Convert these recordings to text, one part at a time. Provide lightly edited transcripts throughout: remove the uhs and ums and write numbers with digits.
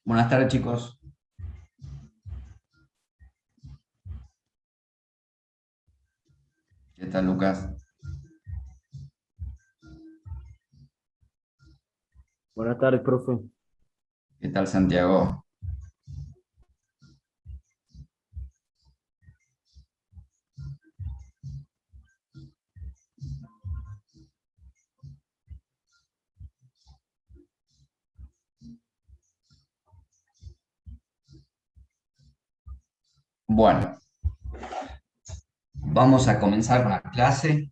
Buenas tardes, chicos. ¿Qué tal, Lucas? Buenas tardes, profe. ¿Qué tal, Santiago? Bueno, vamos a comenzar con la clase.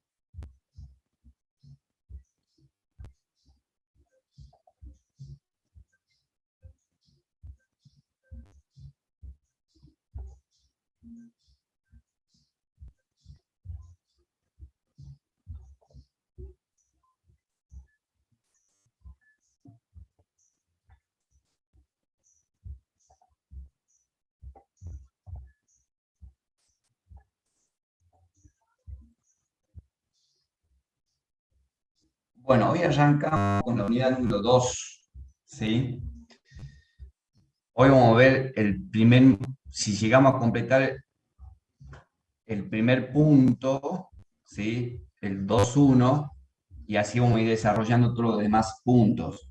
Bueno, hoy arrancamos con la unidad número 2, ¿sí? Hoy vamos a ver si llegamos a completar el primer punto, ¿sí? El 2.1, y así vamos a ir desarrollando todos los demás puntos.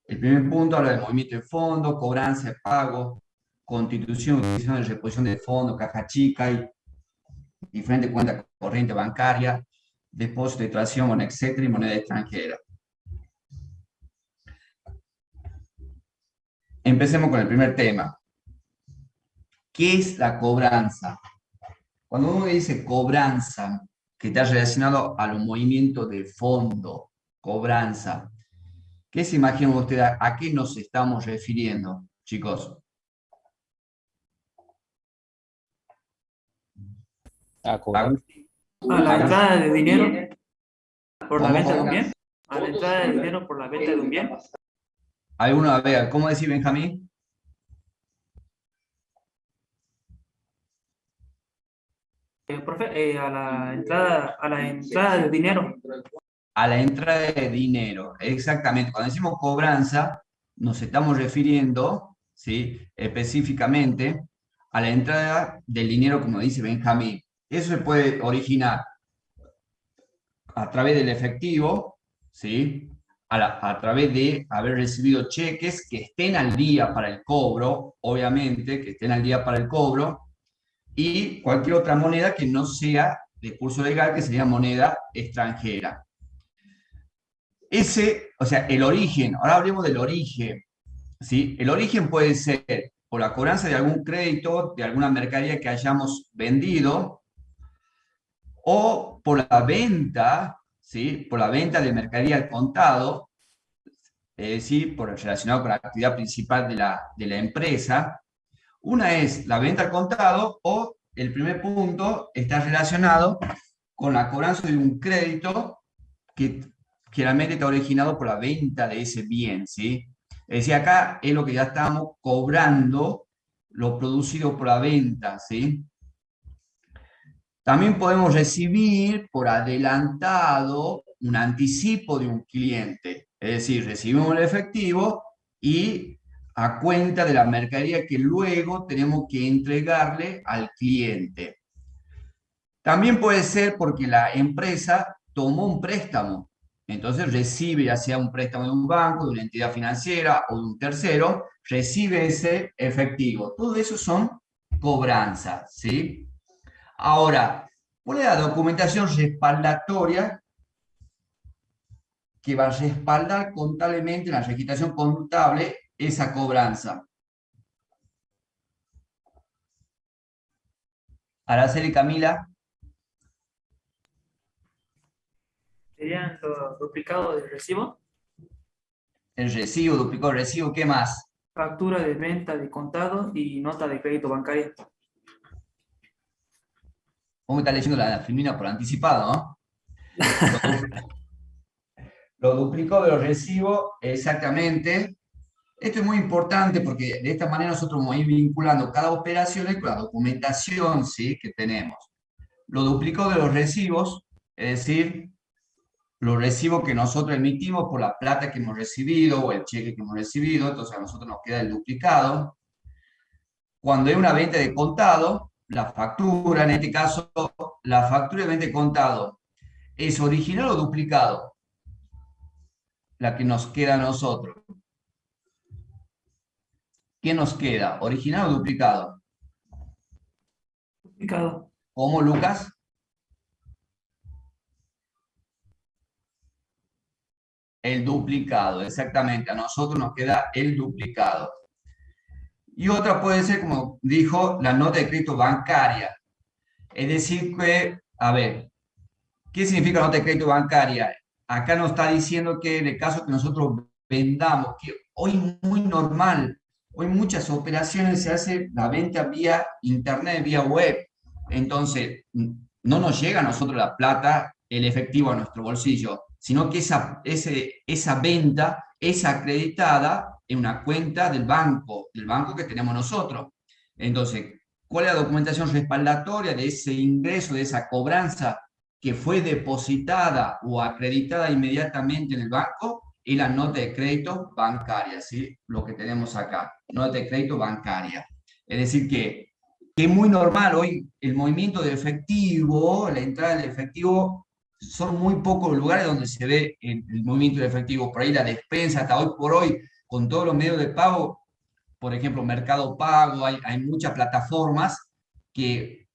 El primer punto habla de movimiento de fondo, cobranza de pago, constitución, utilización de reposición de fondo, caja chica y diferente cuenta corriente bancaria, depósito de tracción, moneda, etcétera, y moneda extranjera. Empecemos con el primer tema. ¿Qué es la cobranza? Cuando uno dice cobranza, que está relacionado a los movimientos de fondo, cobranza, ¿qué se imaginan ustedes? ¿A qué nos estamos refiriendo, chicos? A cobrar. Agustín, A la entrada de dinero por la ¿cómo, venta de un cómo? bien. A la entrada de dinero por la venta de un bien. ¿Alguno? A ver, ¿cómo decís, Benjamín? Profe, a la entrada de dinero. A la entrada de dinero, exactamente. Cuando decimos cobranza, nos estamos refiriendo, ¿sí? Específicamente a la entrada del dinero, como dice Benjamín. Eso se puede originar a través del efectivo, ¿sí? A través de haber recibido cheques que estén al día para el cobro, obviamente, que estén al día para el cobro, y cualquier otra moneda que no sea de curso legal, que sería moneda extranjera. O sea, el origen, ahora hablemos del origen, ¿sí? El origen puede ser por la cobranza de algún crédito, de alguna mercadería que hayamos vendido, o por la venta, ¿sí? Por la venta de mercadería al contado, es decir, relacionado con la actividad principal de la empresa. Una es la venta al contado, o el primer punto está relacionado con la cobranza de un crédito que generalmente está originado por la venta de ese bien, ¿sí? Es decir, acá es lo que ya estamos cobrando, lo producido por la venta, ¿sí? También podemos recibir por adelantado un anticipo de un cliente, es decir, recibimos el efectivo y a cuenta de la mercadería que luego tenemos que entregarle al cliente. También puede ser porque la empresa tomó un préstamo, entonces recibe ya sea un préstamo de un banco, de una entidad financiera o de un tercero, recibe ese efectivo. Todo eso son cobranzas, ¿sí? Ahora, ¿cuál es la documentación respaldatoria que va a respaldar contablemente en la registración contable esa cobranza? Araceli, Camila, Serían los duplicados del recibo. el recibo, duplicado recibo, ¿qué más? Factura de venta de contado y nota de crédito bancaria. Vos me estás leyendo la filmina por anticipado, ¿no? Lo duplicado de los recibos, exactamente. Esto es muy importante porque de esta manera nosotros vamos a ir vinculando cada operación con la documentación, ¿sí? Que tenemos. Lo duplicado de los recibos, es decir, los recibos que nosotros emitimos por la plata que hemos recibido o el cheque que hemos recibido, entonces a nosotros nos queda el duplicado. Cuando hay una venta de contado, la factura, en este caso, la factura de venta de contado, ¿es original o duplicado? La que nos queda a nosotros. ¿Qué nos queda? ¿Original o duplicado? Duplicado. ¿Cómo, Lucas? El duplicado, exactamente. A nosotros nos queda el duplicado. Y otra puede ser, como dijo, la nota de crédito bancaria. Es decir que, a ver, ¿qué significa nota de crédito bancaria? Acá nos está diciendo que en el caso que nosotros vendamos, que hoy es muy normal, hoy muchas operaciones se hace la venta vía internet, vía web. Entonces, no nos llega a nosotros la plata, el efectivo a nuestro bolsillo, sino que esa venta es acreditada en una cuenta del banco que tenemos nosotros. Entonces, ¿cuál es la documentación respaldatoria de ese ingreso, de esa cobranza que fue depositada o acreditada inmediatamente en el banco? Y la nota de crédito bancaria, ¿sí? Lo que tenemos acá, nota de crédito bancaria. Es decir, que es muy normal hoy el movimiento de efectivo, la entrada del efectivo, son muy pocos los lugares donde se ve el movimiento de efectivo. Por ahí la despensa, hasta hoy por hoy, con todos los medios de pago, por ejemplo, Mercado Pago, hay muchas plataformas que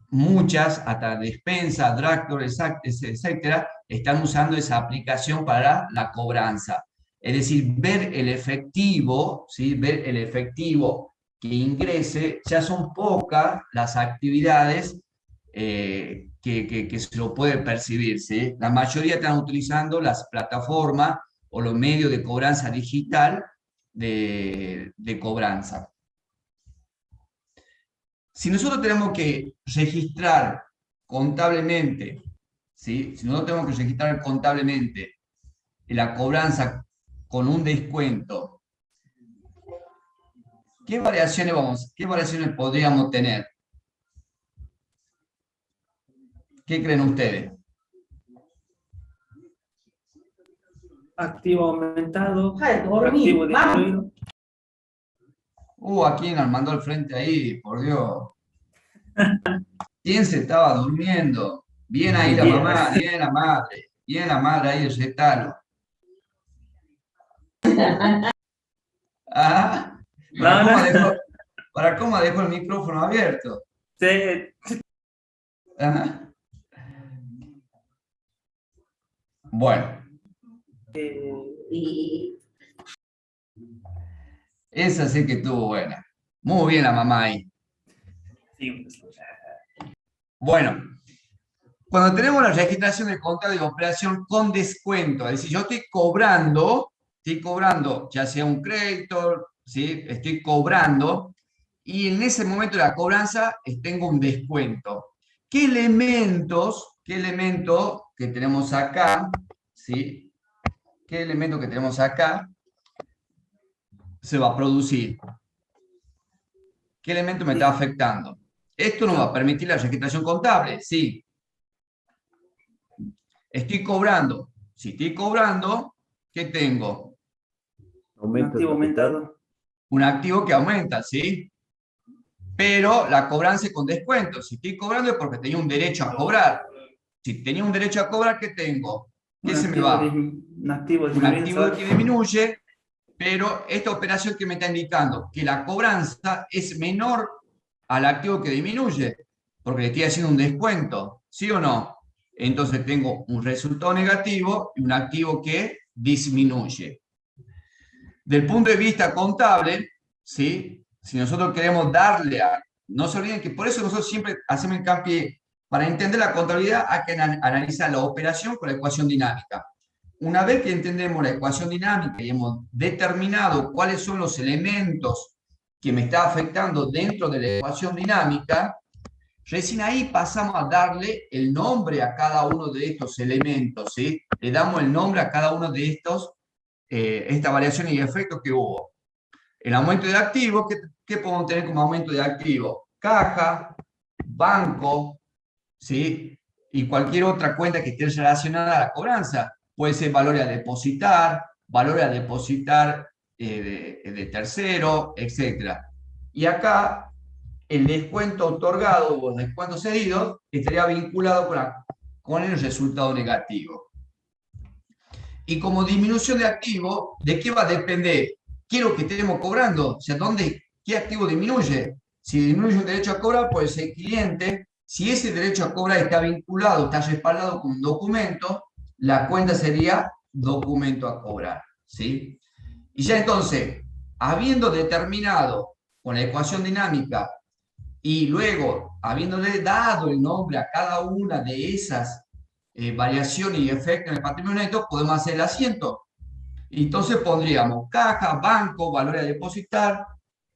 muchas, hasta Despensa, Drugstore, etcétera, están usando esa aplicación para la cobranza. Es decir, ver el efectivo, ¿sí? Ver el efectivo que ingrese, ya son pocas las actividades que se lo puede percibir, ¿sí? La mayoría están utilizando las plataformas o los medios de cobranza digital de cobranza. Si nosotros tenemos que registrar contablemente, ¿sí? Si nosotros tenemos que registrar contablemente la cobranza con un descuento, ¿qué variaciones podríamos tener? ¿Qué creen ustedes? Activo aumentado. Ay, dormí. Activo disminuido. ¿A quién nos mandó al frente ahí? Por Dios. ¿Quién se estaba durmiendo? Bien ahí la mamá, bien la madre ahí el retalo. Ah, ¿para cómo dejó el micrófono abierto? Sí. Ajá. Bueno. Esa sí que estuvo buena. Muy bien la mamá ahí. Sí. Bueno, cuando tenemos la registración de contrato de operación con descuento, es decir, yo estoy cobrando, ya sea un crédito, ¿sí? Estoy cobrando, y en ese momento de la cobranza tengo un descuento. ¿Qué elemento que tenemos acá, ¿sí? ¿Qué elemento que tenemos acá se va a producir? ¿Qué elemento me está afectando? Esto no va a permitir la registración contable, sí. Estoy cobrando. Si estoy cobrando, ¿qué tengo? Un activo aumentado. Un activo que aumenta, ¿sí? Pero la cobranza es con descuento. Si estoy cobrando es porque tenía un derecho a cobrar. Si tenía un derecho a cobrar, ¿qué tengo? ¿Qué se me va? Un activo que disminuye, pero esta operación que me está indicando que la cobranza es menor al activo que disminuye, porque le estoy haciendo un descuento, ¿sí o no? Entonces tengo un resultado negativo y un activo que disminuye. Del punto de vista contable, ¿sí? Si nosotros queremos darle a... No se olviden que por eso nosotros siempre hacemos hincapié, para entender la contabilidad hay que analizar la operación con la ecuación dinámica. Una vez que entendemos la ecuación dinámica y hemos determinado cuáles son los elementos que me está afectando dentro de la ecuación dinámica, recién ahí pasamos a darle el nombre a cada uno de estos elementos, ¿sí? Le damos el nombre a cada uno de estos, estas variaciones y efectos que hubo. El aumento de activos, ¿qué podemos tener como aumento de activos? Caja, banco, ¿sí? y cualquier otra cuenta que esté relacionada a la cobranza. Puede ser valor a depositar de tercero, etc. Y acá el descuento otorgado o descuento cedido estaría vinculado con el resultado negativo. Y como disminución de activo, ¿de qué va a depender? ¿Qué es lo que estemos cobrando? O sea, ¿qué activo disminuye? Si disminuye un derecho a cobrar, puede ser cliente. Si ese derecho a cobrar está vinculado, está respaldado con un documento, la cuenta sería documento a cobrar, ¿sí? Y ya entonces, habiendo determinado con la ecuación dinámica y luego habiéndole dado el nombre a cada una de esas variaciones y efectos en el patrimonio neto, podemos hacer el asiento. Entonces pondríamos caja, banco, valor a depositar,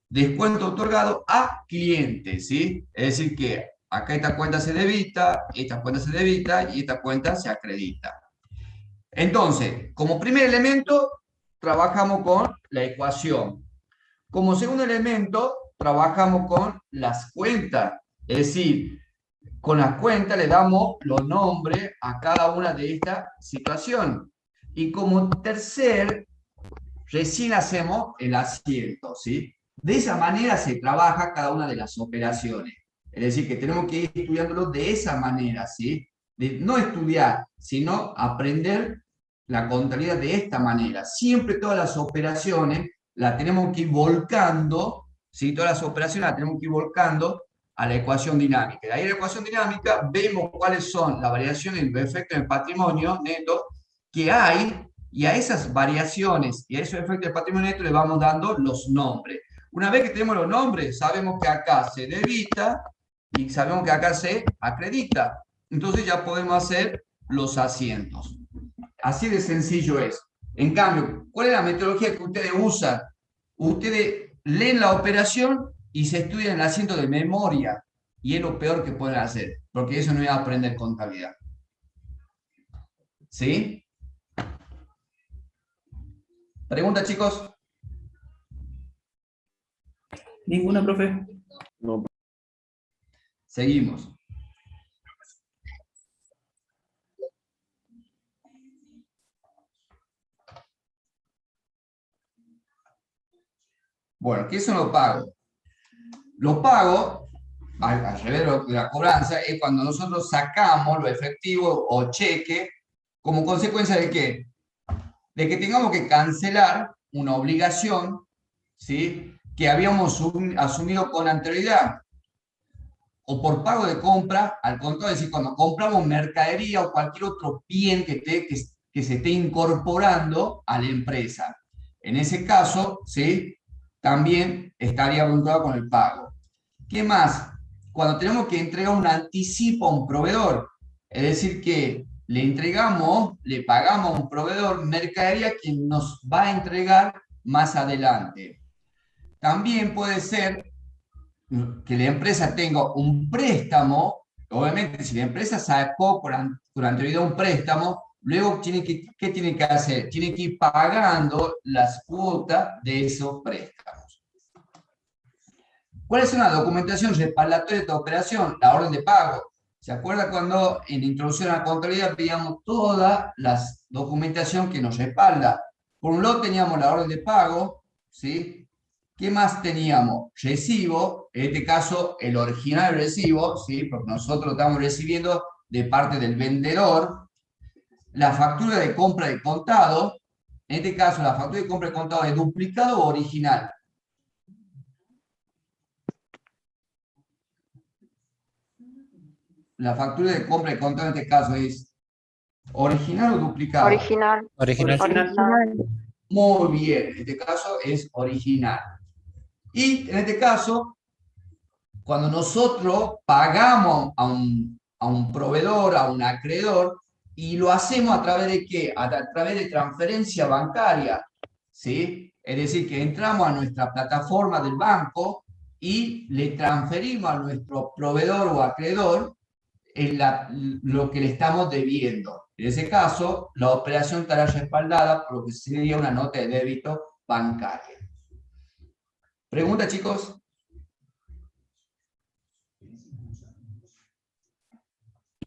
descuento otorgado a cliente, ¿sí? Es decir que acá esta cuenta se debita y esta cuenta se acredita. Entonces, como primer elemento, trabajamos con la ecuación. Como segundo elemento, trabajamos con las cuentas. Es decir, con las cuentas le damos los nombres a cada una de estas situaciones. Y como tercer, recién hacemos el asiento, ¿sí? De esa manera se trabaja cada una de las operaciones. Es decir, que tenemos que ir estudiándolo de esa manera, ¿sí? De no estudiar, sino aprender la contabilidad de esta manera. Siempre todas las operaciones las tenemos que ir volcando, ¿sí? Todas las operaciones las tenemos que ir volcando a la ecuación dinámica. De ahí en la ecuación dinámica vemos cuáles son las variaciones y los efectos en el patrimonio neto que hay, y a esas variaciones y a esos efectos del patrimonio neto le vamos dando los nombres. Una vez que tenemos los nombres, sabemos que acá se debita y sabemos que acá se acredita. Entonces ya podemos hacer los asientos. Así de sencillo es. En cambio, ¿cuál es la metodología que ustedes usan? Ustedes leen la operación y se estudian el asiento de memoria. Y es lo peor que pueden hacer, porque eso no es aprender contabilidad. ¿Sí? ¿Pregunta, chicos? Ninguna, profe. No, Seguimos. Bueno, ¿qué son los pagos? Los pagos, al revés de la cobranza, es cuando nosotros sacamos lo efectivo o cheque como consecuencia de ¿qué? De que tengamos que cancelar una obligación, ¿sí? Que habíamos asumido con anterioridad. O por pago de compra, al contrario, es decir, cuando compramos mercadería o cualquier otro bien que se esté incorporando a la empresa. En ese caso, ¿sí? También estaría vinculado con el pago. ¿Qué más? Cuando tenemos que entregar un anticipo a un proveedor, es decir, que le pagamos a un proveedor mercadería que nos va a entregar más adelante. También puede ser que la empresa tenga un préstamo. Obviamente, si la empresa sacó por anterioridad un préstamo, luego ¿qué tiene que hacer? Tiene que ir pagando las cuotas de esos préstamos. ¿Cuál es una documentación respaldatoria de esta operación? La orden de pago. ¿Se acuerda cuando en introducción a la contabilidad veíamos toda la documentación que nos respalda? Por un lado teníamos la orden de pago, ¿sí? ¿Qué más teníamos? Recibo, en este caso el original recibo, ¿sí? Porque nosotros lo estamos recibiendo de parte del vendedor. La factura de compra de contado, en este caso la factura de compra de contado es duplicado o original. La factura de compra de contado en este caso es original o duplicado. Original. Original. Muy bien, en este caso es original. Y en este caso, cuando nosotros pagamos a un proveedor, a un acreedor, y lo hacemos a través de ¿qué? A través de transferencia bancaria, ¿sí? Es decir, que entramos a nuestra plataforma del banco y le transferimos a nuestro proveedor o acreedor lo que le estamos debiendo. En ese caso, la operación estará respaldada por lo que sería una nota de débito bancaria. ¿Pregunta, chicos?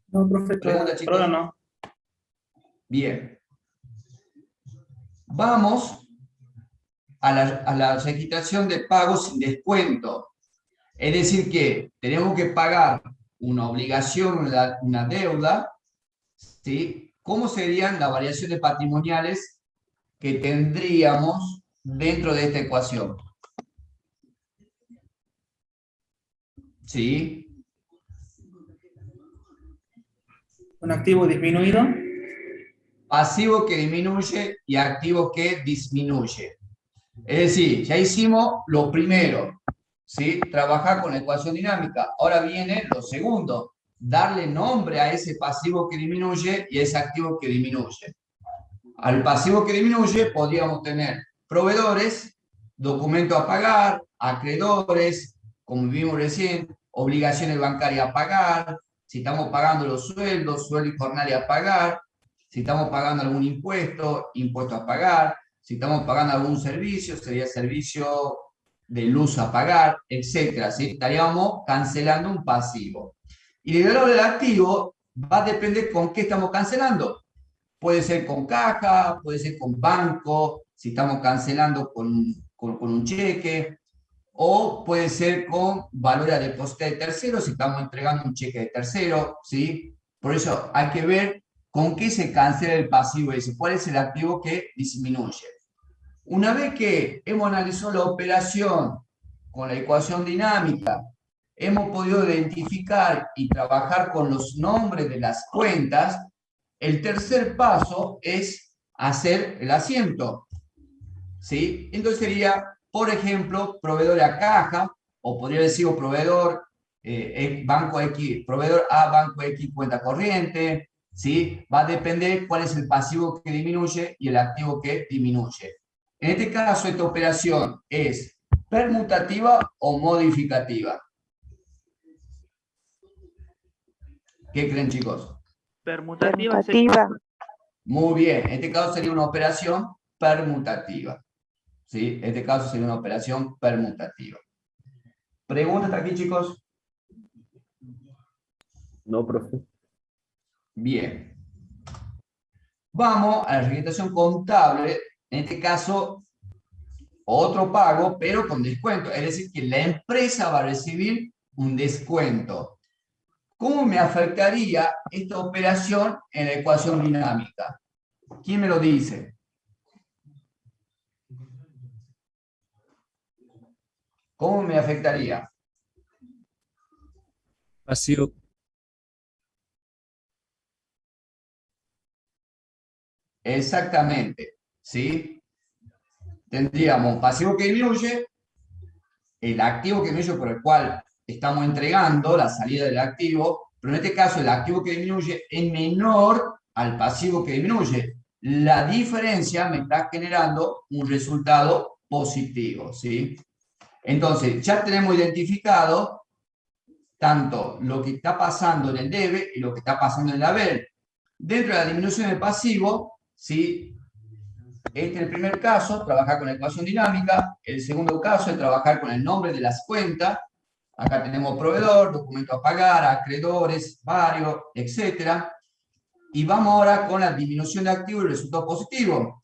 No, profe, Pregunta, chicos. ahora no. Bien. Vamos a la registración de pagos sin descuento. Es decir, que tenemos que pagar una obligación, una deuda, ¿sí? ¿Cómo serían las variaciones patrimoniales que tendríamos dentro de esta ecuación? ¿Sí? Un activo disminuido. Pasivo que disminuye y activo que disminuye. Es decir, ya hicimos lo primero, ¿sí? Trabajar con la ecuación dinámica. Ahora viene lo segundo, darle nombre a ese pasivo que disminuye y a ese activo que disminuye. Al pasivo que disminuye podríamos tener proveedores, documento a pagar, acreedores, como vimos recién, obligaciones bancarias a pagar, si estamos pagando los sueldos, sueldo y jornada a pagar, si estamos pagando algún impuesto, impuesto a pagar, si estamos pagando algún servicio, sería servicio de luz a pagar, etc. ¿Sí? Estaríamos cancelando un pasivo. Y el valor del activo va a depender con qué estamos cancelando. Puede ser con caja, puede ser con banco, si estamos cancelando con un cheque, o puede ser con valor a depositar de tercero, si estamos entregando un cheque de tercero, ¿sí? Por eso hay que ver con qué se cancela el pasivo ese, cuál es el activo que disminuye. Una vez que hemos analizado la operación con la ecuación dinámica, hemos podido identificar y trabajar con los nombres de las cuentas, el tercer paso es hacer el asiento, ¿sí? Entonces sería, por ejemplo, proveedor a caja, o podría decir proveedor banco X, proveedor A, banco X, cuenta corriente, ¿sí? Va a depender cuál es el pasivo que disminuye y el activo que disminuye. En este caso, esta operación es permutativa o modificativa. ¿Qué creen, chicos? Permutativa. Muy bien, en este caso sería una operación permutativa. ¿Sí? En este caso sería una operación permutativa. ¿Preguntas hasta aquí, chicos? No, profe. Bien. Vamos a la registración contable, en este caso otro pago, pero con descuento. Es decir, que la empresa va a recibir un descuento. ¿Cómo me afectaría esta operación en la ecuación dinámica? ¿Quién me lo dice? ¿Cómo me afectaría? Pasivo. Exactamente, ¿sí? Tendríamos un pasivo que disminuye, el activo que disminuye por el cual estamos entregando la salida del activo, pero en este caso el activo que disminuye es menor al pasivo que disminuye. La diferencia me está generando un resultado positivo, ¿sí? Entonces, ya tenemos identificado tanto lo que está pasando en el debe y lo que está pasando en el haber. Dentro de la disminución del pasivo, ¿sí? Este es el primer caso, trabajar con la ecuación dinámica. El segundo caso es trabajar con el nombre de las cuentas. Acá tenemos proveedor, documento a pagar, acreedores, varios, etc. Y vamos ahora con la disminución de activos y resultado positivo.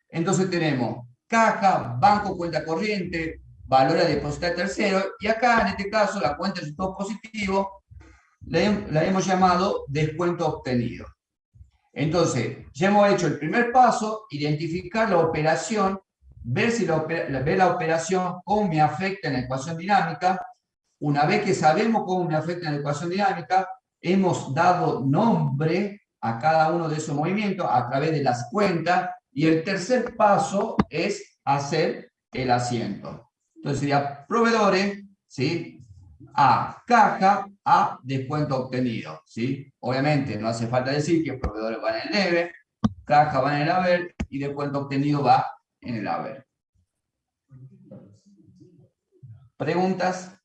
Entonces tenemos caja, banco, cuenta corriente, valor a depositar tercero. Y acá, en este caso, la cuenta de resultado positivo la hemos llamado descuento obtenido. Entonces, ya hemos hecho el primer paso, identificar la operación, ver la operación, cómo me afecta en la ecuación dinámica. Una vez que sabemos cómo me afecta en la ecuación dinámica, hemos dado nombre a cada uno de esos movimientos a través de las cuentas. Y el tercer paso es hacer el asiento. Entonces sería proveedores, ¿sí? A caja, a descuento obtenido, ¿sí? Obviamente no hace falta decir que proveedores van en el debe, caja va en el haber y descuento obtenido va en el haber. ¿Preguntas?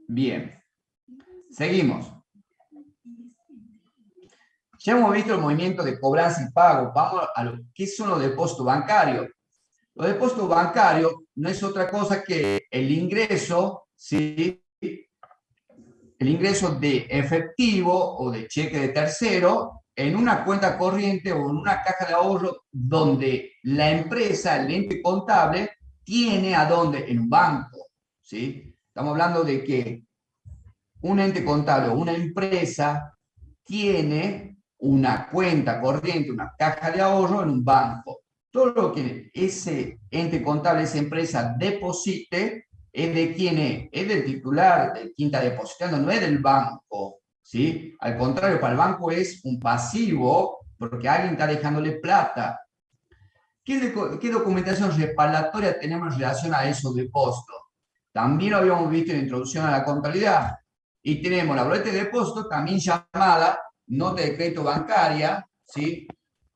Bien. Seguimos. Ya hemos visto el movimiento de cobranza y pago. Vamos a lo que son los depósitos bancarios. Los depósitos bancarios no es otra cosa que el ingreso, ¿sí? El ingreso de efectivo o de cheque de tercero en una cuenta corriente o en una caja de ahorro donde la empresa, el ente contable, tiene a dónde, en un banco, ¿sí? Estamos hablando de que un ente contable o una empresa tiene una cuenta corriente, una caja de ahorro en un banco. Todo lo que ese ente contable, esa empresa deposite, es de quién es del titular, de quien está depositando, no es del banco, ¿sí? Al contrario, para el banco es un pasivo porque alguien está dejándole plata. ¿Qué documentación respaldatoria tenemos en relación a esos depósitos? También lo habíamos visto en la introducción a la contabilidad. Y tenemos la boleta de depósito, también llamada nota de crédito bancaria, ¿sí?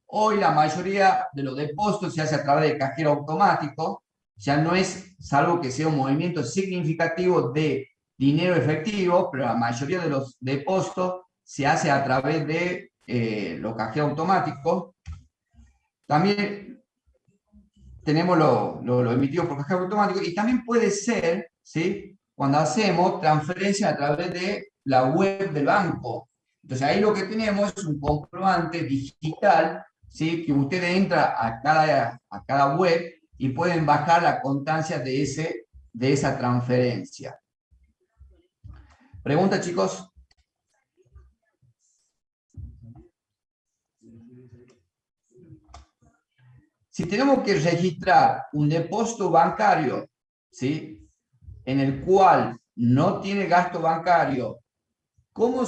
Hoy la mayoría de los depósitos se hace a través de cajero automático, ya no es, salvo que sea un movimiento significativo de dinero efectivo, pero la mayoría de los depósitos se hace a través de los cajeros automáticos. También tenemos lo emitido por cajero automático y también puede ser, ¿sí? Cuando hacemos transferencia a través de la web del banco. Entonces ahí lo que tenemos es un comprobante digital, ¿sí? Que usted entra a cada web y pueden bajar la constancia de esa transferencia. ¿Pregunta, chicos? Si tenemos que registrar un depósito bancario, ¿sí? En el cual no tiene gasto bancario, ¿cómo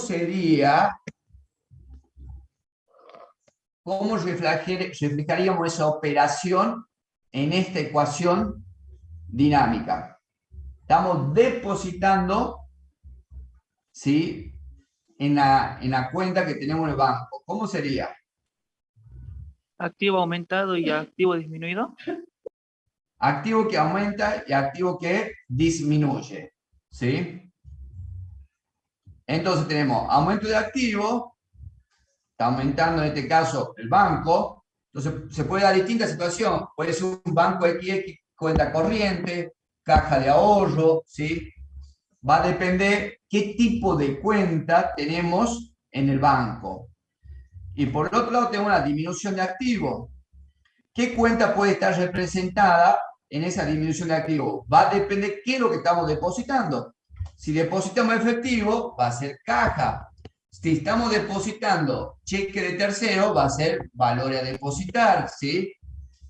reflejaríamos esa operación en esta ecuación dinámica? Estamos depositando, ¿sí? en la cuenta que tenemos en el banco. ¿Cómo sería? Activo aumentado y activo disminuido. Activo que aumenta y activo que disminuye, ¿sí? Entonces tenemos aumento de activo, está aumentando en este caso el banco, entonces se puede dar distintas situaciones, puede ser un banco XX, cuenta corriente, caja de ahorro, ¿sí? Va a depender qué tipo de cuenta tenemos en el banco. Y por el otro lado tenemos una disminución de activo. ¿Qué cuenta puede estar representada en esa disminución de activo? Va a depender qué es lo que estamos depositando. Si depositamos efectivo, va a ser caja. Si estamos depositando cheque de tercero, va a ser valor a depositar, ¿sí?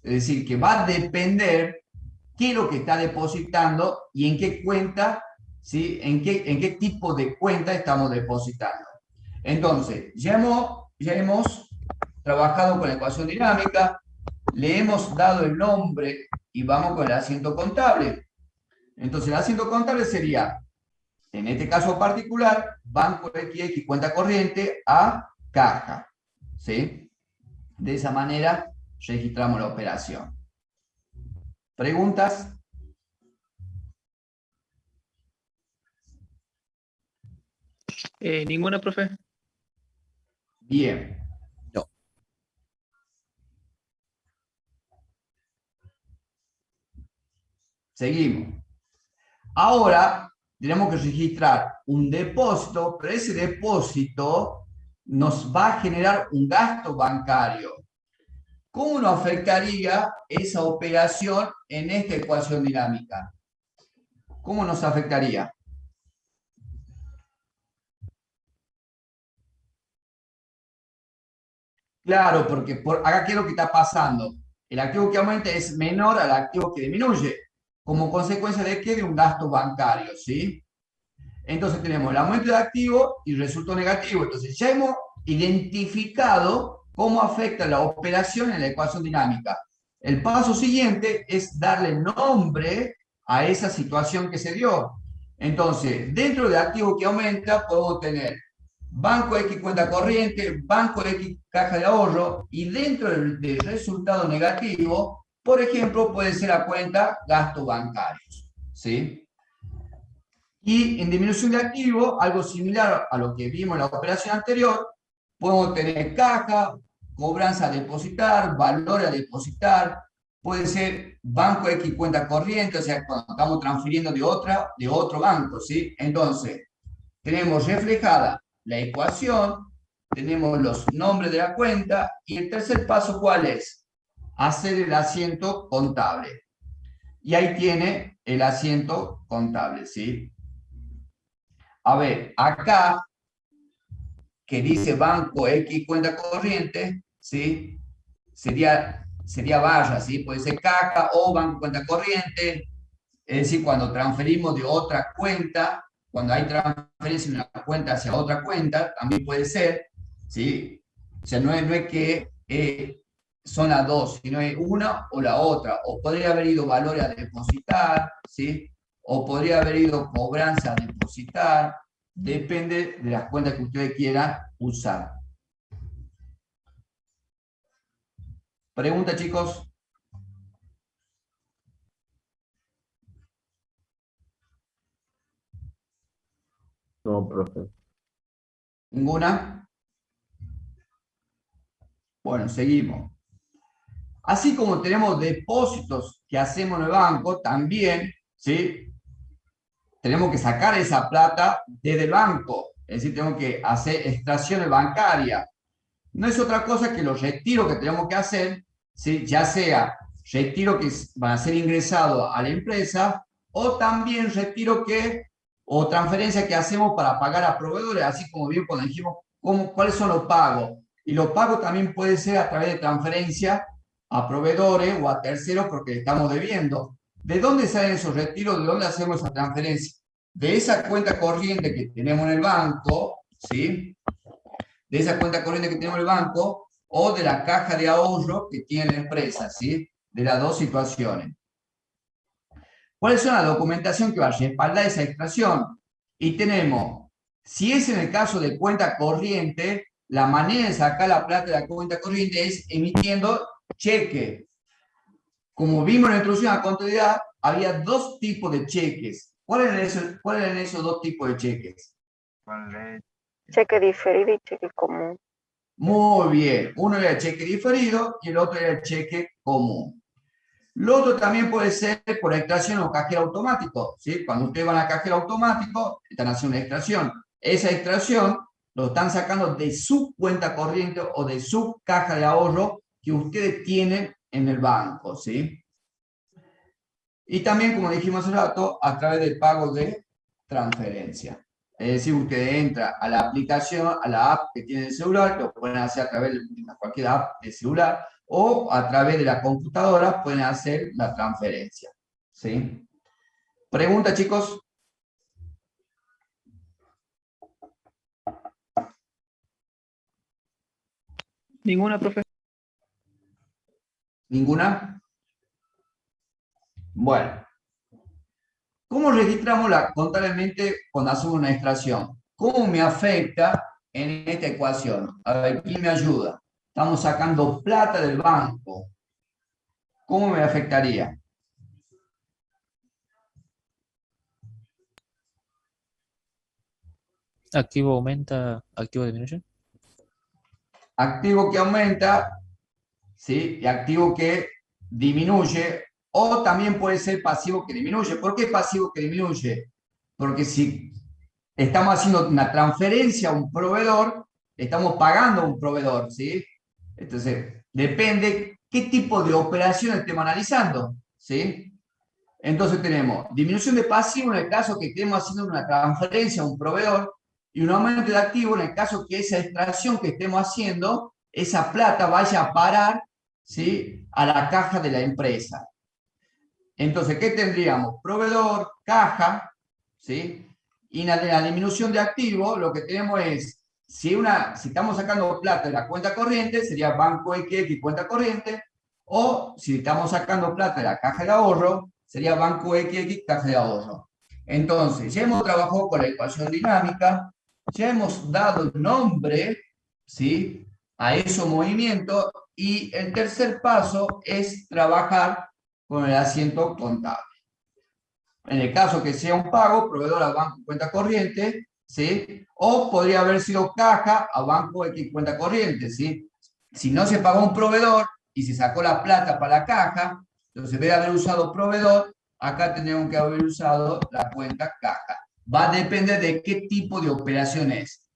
Es decir, que va a depender qué es lo que está depositando y en qué cuenta, ¿sí? En qué tipo de cuenta estamos depositando. Entonces, ya hemos trabajado con la ecuación dinámica, le hemos dado el nombre y vamos con el asiento contable. Entonces, el asiento contable sería, en este caso particular, banco XX, cuenta corriente, a caja. ¿Sí? De esa manera registramos la operación. ¿Preguntas? Ninguna, profe. Bien. No. Seguimos. Ahora tenemos que registrar un depósito, pero ese depósito nos va a generar un gasto bancario. ¿Cómo nos afectaría esa operación en esta ecuación dinámica? ¿Cómo nos afectaría? Claro, porque acá, ¿qué es lo que está pasando? El activo que aumenta es menor al activo que disminuye, como consecuencia de qué? De un gasto bancario, ¿sí? Entonces tenemos el aumento de activo y resultado negativo. Entonces ya hemos identificado cómo afecta la operación en la ecuación dinámica. El paso siguiente es darle nombre a esa situación que se dio. Entonces, dentro del activo que aumenta, podemos tener banco X cuenta corriente, banco X caja de ahorro, y dentro del resultado negativo, por ejemplo, puede ser la cuenta gastos bancarios, ¿sí? Y en disminución de activo, algo similar a lo que vimos en la operación anterior, podemos tener caja, cobranza a depositar, valor a depositar, puede ser banco X cuenta corriente, o sea, cuando estamos transfiriendo de otro banco, ¿sí? Entonces, tenemos reflejada la ecuación, tenemos los nombres de la cuenta, y el tercer paso, ¿cuál es? Hacer el asiento contable. Y ahí tiene el asiento contable, ¿sí? A ver, acá, que dice banco X cuenta corriente, ¿sí? Sería barra, ¿sí? Puede ser caja o banco cuenta corriente, es decir, cuando transferimos de otra cuenta, cuando hay transferencia de una cuenta hacia otra cuenta, también puede ser, ¿sí? O sea, no es que son las dos, sino es una o la otra, o podría haber ido valores a depositar, ¿sí? O podría haber ido cobranza a depositar, depende de las cuentas que ustedes quieran usar. ¿Pregunta, chicos? No, profe. ¿Ninguna? Bueno, seguimos. Así como tenemos depósitos que hacemos en el banco, también, ¿sí? Tenemos que sacar esa plata desde el banco. Es decir, tenemos que hacer extracciones bancarias. No es otra cosa que los retiros que tenemos que hacer, ¿sí? Ya sea retiro que van a ser ingresados a la empresa o también retiro o transferencia que hacemos para pagar a proveedores, así como bien cuando dijimos cuáles son los pagos. Y los pagos también pueden ser a través de transferencia a proveedores o a terceros porque estamos debiendo. ¿De dónde salen esos retiros? ¿De dónde hacemos esa transferencia? De esa cuenta corriente que tenemos en el banco, ¿sí? De esa cuenta corriente que tenemos en el banco o de la caja de ahorro que tiene la empresa, ¿sí? De las dos situaciones. ¿Cuáles son la documentación que va a respaldar esa extracción? Y tenemos, si es en el caso de cuenta corriente, la manera de sacar la plata de la cuenta corriente es emitiendo cheque. Como vimos en la introducción a la contabilidad, había dos tipos de cheques. ¿Cuáles eran esos dos tipos de cheques? Cheque diferido y cheque común. Muy bien. Uno era el cheque diferido y el otro era el cheque común. Lo otro también puede ser por extracción o cajero automático, ¿sí? Cuando ustedes van a cajero automático, están haciendo una extracción. Esa extracción lo están sacando de su cuenta corriente o de su caja de ahorro que ustedes tienen en el banco, ¿sí? Y también, como dijimos hace rato, a través del pago de transferencia. Es decir, ustedes entran a la aplicación, a la app que tienen el celular, lo pueden hacer a través de cualquier app de celular, o a través de la computadora pueden hacer la transferencia. ¿Sí? ¿Pregunta, chicos? Ninguna, profe. ¿Ninguna? Bueno. ¿Cómo registramos contablemente cuando hacemos una extracción? ¿Cómo me afecta en esta ecuación? A ver, ¿quién me ayuda? Estamos sacando plata del banco. ¿Cómo me afectaría? Activo aumenta, activo disminuye. Activo que aumenta, ¿sí? Y activo que disminuye, o también puede ser pasivo que disminuye. ¿Por qué pasivo que disminuye? Porque si estamos haciendo una transferencia a un proveedor, estamos pagando a un proveedor, ¿sí? Entonces, depende qué tipo de operación estemos analizando, ¿sí? Entonces tenemos disminución de pasivo en el caso que estemos haciendo una transferencia a un proveedor y un aumento de activo en el caso que esa extracción que estemos haciendo, esa plata vaya a parar, ¿sí? A la caja de la empresa. Entonces, ¿qué tendríamos? Proveedor, caja, ¿sí? Y en la disminución de activo, lo que tenemos es, si estamos sacando plata de la cuenta corriente, sería banco XX cuenta corriente, o si estamos sacando plata de la caja de ahorro, sería banco XX caja de ahorro. Entonces, ya hemos trabajado con la ecuación dinámica, ya hemos dado nombre, ¿sí? A esos movimientos, y el tercer paso es trabajar con el asiento contable. En el caso que sea un pago, proveedor a banco cuenta corriente, ¿sí? O podría haber sido caja a banco X cuenta corriente, ¿sí? Si no se pagó un proveedor y se sacó la plata para la caja, Entonces, en vez de haber usado proveedor, acá tendríamos que haber usado la cuenta caja. Va a depender de qué tipo de operación es.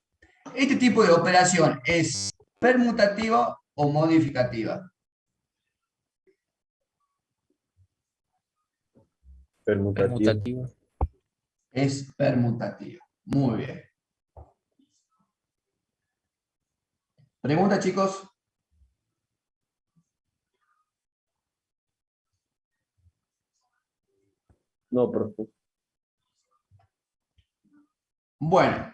Este tipo de operación es permutativa o modificativa. Permutativo. Permutativo. Es permutativa. Muy bien. ¿Pregunta, chicos? No, profe. Bueno.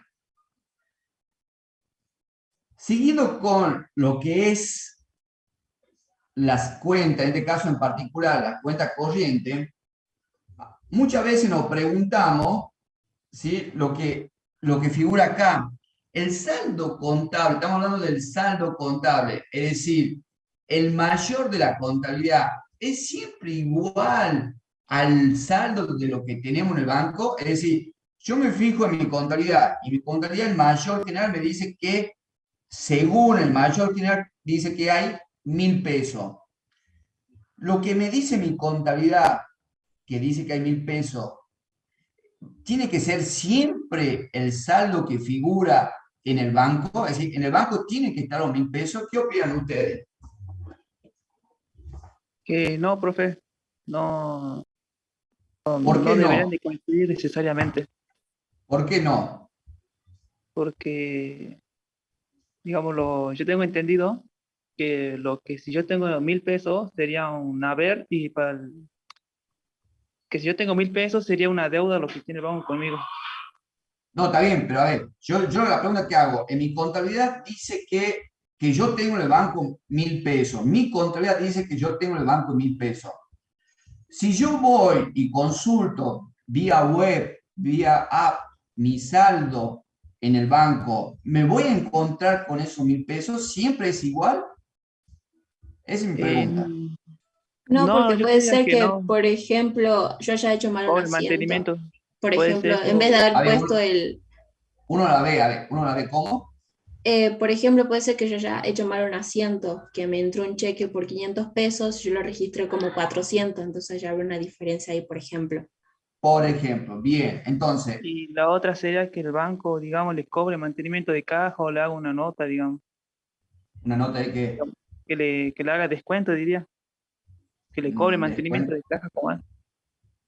Siguiendo con lo que es las cuentas, en este caso en particular, la cuenta corriente, muchas veces nos preguntamos, ¿sí? lo que figura acá. El saldo contable, estamos hablando del saldo contable, es decir, el mayor de la contabilidad, ¿es siempre igual al saldo de lo que tenemos en el banco? Es decir, yo me fijo en mi contabilidad y mi contabilidad, el mayor general, me dice que, según el mayor general, dice que hay 1.000 pesos. Lo que me dice mi contabilidad, que dice que hay 1.000 pesos, ¿tiene que ser siempre el saldo que figura en el banco? Es decir, ¿en el banco tienen que estar los 1.000 pesos? ¿Qué opinan ustedes? Que no, profe, no, ¿Por qué no deberían no? de coincidir necesariamente, ¿Por qué no? porque, digámoslo, yo tengo entendido que lo que si yo tengo 1.000 pesos sería un haber y que si yo tengo 1.000 pesos sería una deuda lo que tiene el banco conmigo. No, está bien, pero a ver, yo la pregunta que hago, en mi contabilidad dice que yo tengo en el banco 1.000 pesos. Mi contabilidad dice que yo tengo en el banco 1.000 pesos. Si yo voy y consulto vía web, vía app, mi saldo en el banco, ¿me voy a encontrar con esos 1.000 pesos? ¿Siempre es igual? Esa es mi Eh, pregunta. No, no, porque yo puede diría ser que que, no, por ejemplo, yo haya hecho mal o un el asiento. mantenimiento, Por puede ejemplo, ser. en vez de A haber ver, puesto uno la ve, a ver, uno la ve ¿cómo? por ejemplo, puede ser que yo haya hecho mal un asiento, que me entró un cheque por 500 pesos, yo lo registré como 400, entonces ya habrá una diferencia ahí, por ejemplo. Por ejemplo, bien, entonces, Y la otra sería que el banco, digamos, le cobre mantenimiento de caja o le haga una nota, digamos, una nota de que que le haga descuento, diría, que le cobre mantenimiento descuento, de caja como es.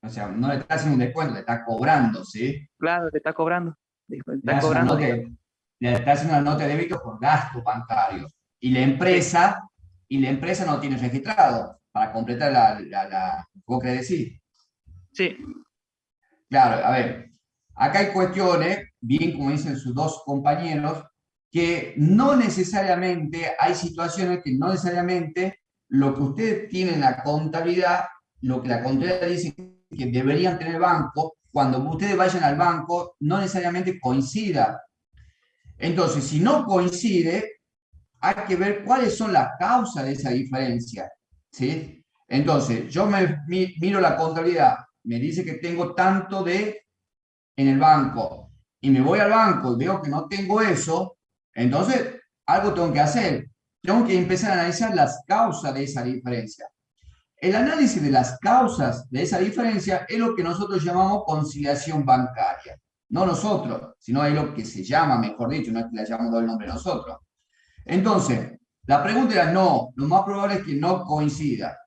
o sea, no le está haciendo un descuento, le está cobrando, ¿sí? Claro, le está cobrando, le Le está hace una cobrando, nota digamos. le está haciendo una nota de débito por gastos bancarios. Y Sí, la empresa no tiene registrado para completar ¿vos querés decir? sí, Claro, a ver, acá hay cuestiones, bien como dicen sus dos compañeros, que no necesariamente, hay situaciones que no necesariamente lo que ustedes tienen en la contabilidad, lo que la contabilidad dice que deberían tener el banco, cuando ustedes vayan al banco, no necesariamente coincida. Entonces, si no coincide, hay que ver cuáles son las causas de esa diferencia, ¿sí? Entonces, yo miro la contabilidad, me dice que tengo tanto en el banco y me voy al banco y veo que no tengo eso, entonces algo tengo que hacer. Tengo que empezar a analizar las causas de esa diferencia. El análisis de las causas de esa diferencia es lo que nosotros llamamos conciliación bancaria. No nosotros, sino es lo que se llama, mejor dicho, no es que le hayamos dado el nombre nosotros. Entonces, la pregunta era no, lo más probable es que no coincida.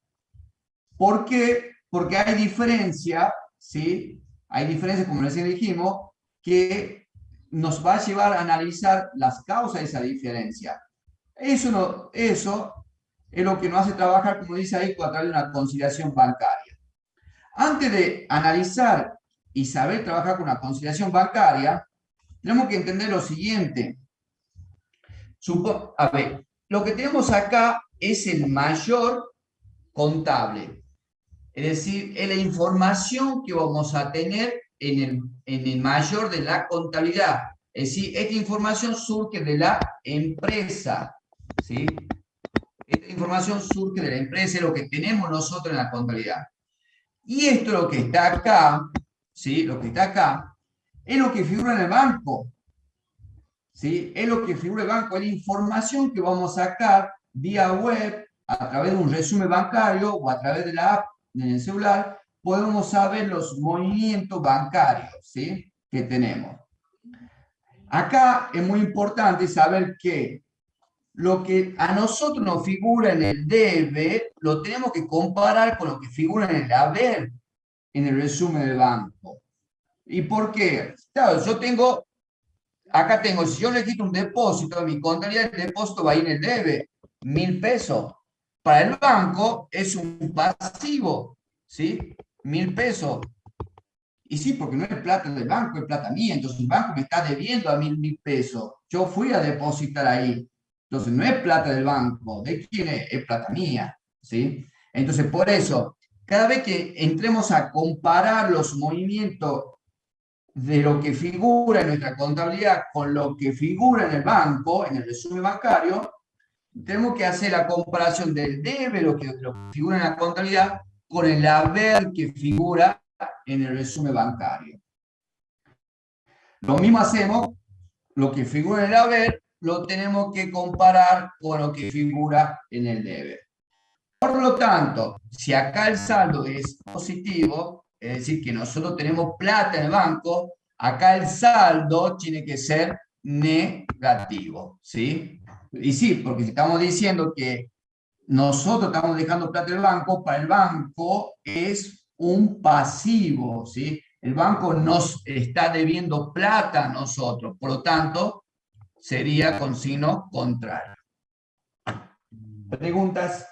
¿Por qué? Porque hay diferencia, ¿sí? Hay diferencias, como recién dijimos, que nos va a llevar a analizar las causas de esa diferencia. Eso es lo que nos hace trabajar, como dice ahí, a través de una conciliación bancaria. Antes de analizar y saber trabajar con una conciliación bancaria, tenemos que entender lo siguiente. A ver, lo que tenemos acá es el mayor contable. Es decir, es la información que vamos a tener en el mayor de la contabilidad. Es decir, esta información surge de la empresa. ¿Sí? Esta información surge de la empresa, es lo que tenemos nosotros en la contabilidad. Y esto, lo que está acá, ¿sí? Lo que está acá, es lo que figura en el banco. ¿Sí? Es lo que figura en el banco, es la información que vamos a sacar vía web, a través de un resumen bancario o a través de la app en el celular, podemos saber los movimientos bancarios, ¿sí?, que tenemos. Acá es muy importante saber que lo que a nosotros nos figura en el debe, lo tenemos que comparar con lo que figura en el haber, en el resumen del banco. ¿Y por qué? Claro, acá tengo, si yo registro un depósito, mi contabilidad del depósito va a ir en el debe, 1.000 pesos. Para el banco es un pasivo, ¿sí? 1.000 pesos. Y sí, porque no es plata del banco, es plata mía. Entonces el banco me está debiendo a 1.000 pesos. Yo fui a depositar ahí. Entonces no es plata del banco. ¿De quién es? Es plata mía, ¿sí? Entonces por eso, cada vez que entremos a comparar los movimientos de lo que figura en nuestra contabilidad con lo que figura en el banco, en el resumen bancario, tenemos que hacer la comparación del debe, lo que figura en la contabilidad, con el haber que figura en el resumen bancario. Lo mismo hacemos, lo que figura en el haber, lo tenemos que comparar con lo que figura en el debe. Por lo tanto, si acá el saldo es positivo, es decir, que nosotros tenemos plata en el banco, acá el saldo tiene que ser negativo, ¿sí? Y sí, porque si estamos diciendo que nosotros estamos dejando plata en el banco, para el banco es un pasivo, ¿sí? El banco nos está debiendo plata a nosotros, por lo tanto, sería con signo contrario. ¿Preguntas?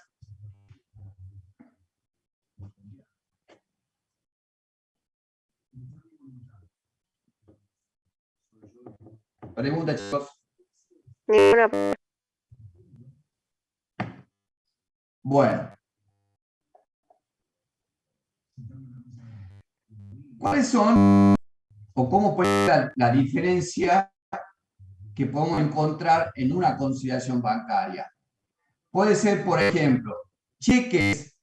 ¿Preguntas, chicos? Ninguna. Bueno. ¿Cuáles son o cómo puede ser la diferencia que podemos encontrar en una conciliación bancaria? Puede ser, por ejemplo, cheques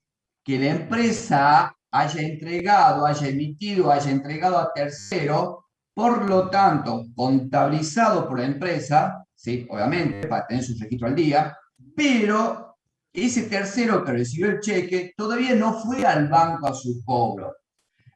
que la empresa haya entregado, haya emitido, haya entregado a tercero, por lo tanto, contabilizado por la empresa, ¿sí?, obviamente, para tener su registro al día, pero ese tercero que recibió el cheque todavía no fue al banco a su cobro.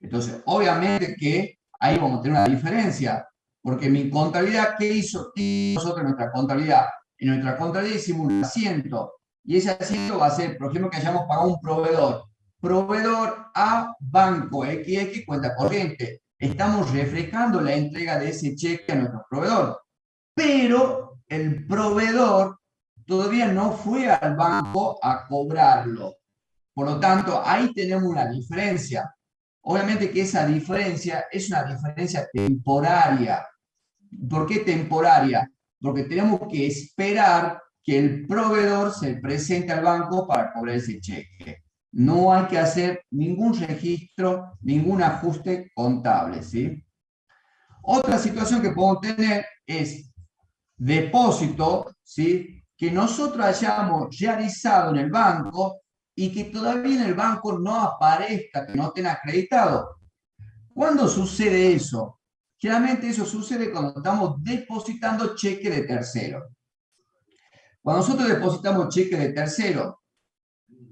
Entonces, obviamente que ahí vamos a tener una diferencia, porque mi contabilidad, ¿qué hizo nosotros en nuestra contabilidad? En nuestra contabilidad hicimos un asiento, y ese asiento va a ser, por ejemplo, que hayamos pagado un proveedor. Proveedor a banco XX, cuenta corriente. Estamos reflejando la entrega de ese cheque a nuestro proveedor. Pero el proveedor todavía no fue al banco a cobrarlo. Por lo tanto, ahí tenemos una diferencia. Obviamente que esa diferencia es una diferencia temporaria. ¿Por qué temporaria? Porque tenemos que esperar que el proveedor se presente al banco para cobrar ese cheque. No hay que hacer ningún registro, ningún ajuste contable, ¿sí? Otra situación que podemos tener es depósito, ¿sí?, que nosotros hayamos realizado en el banco y que todavía en el banco no aparezca, que no estén acreditados. ¿Cuándo sucede eso? Generalmente eso sucede cuando estamos depositando cheque de tercero. Cuando nosotros depositamos cheque de tercero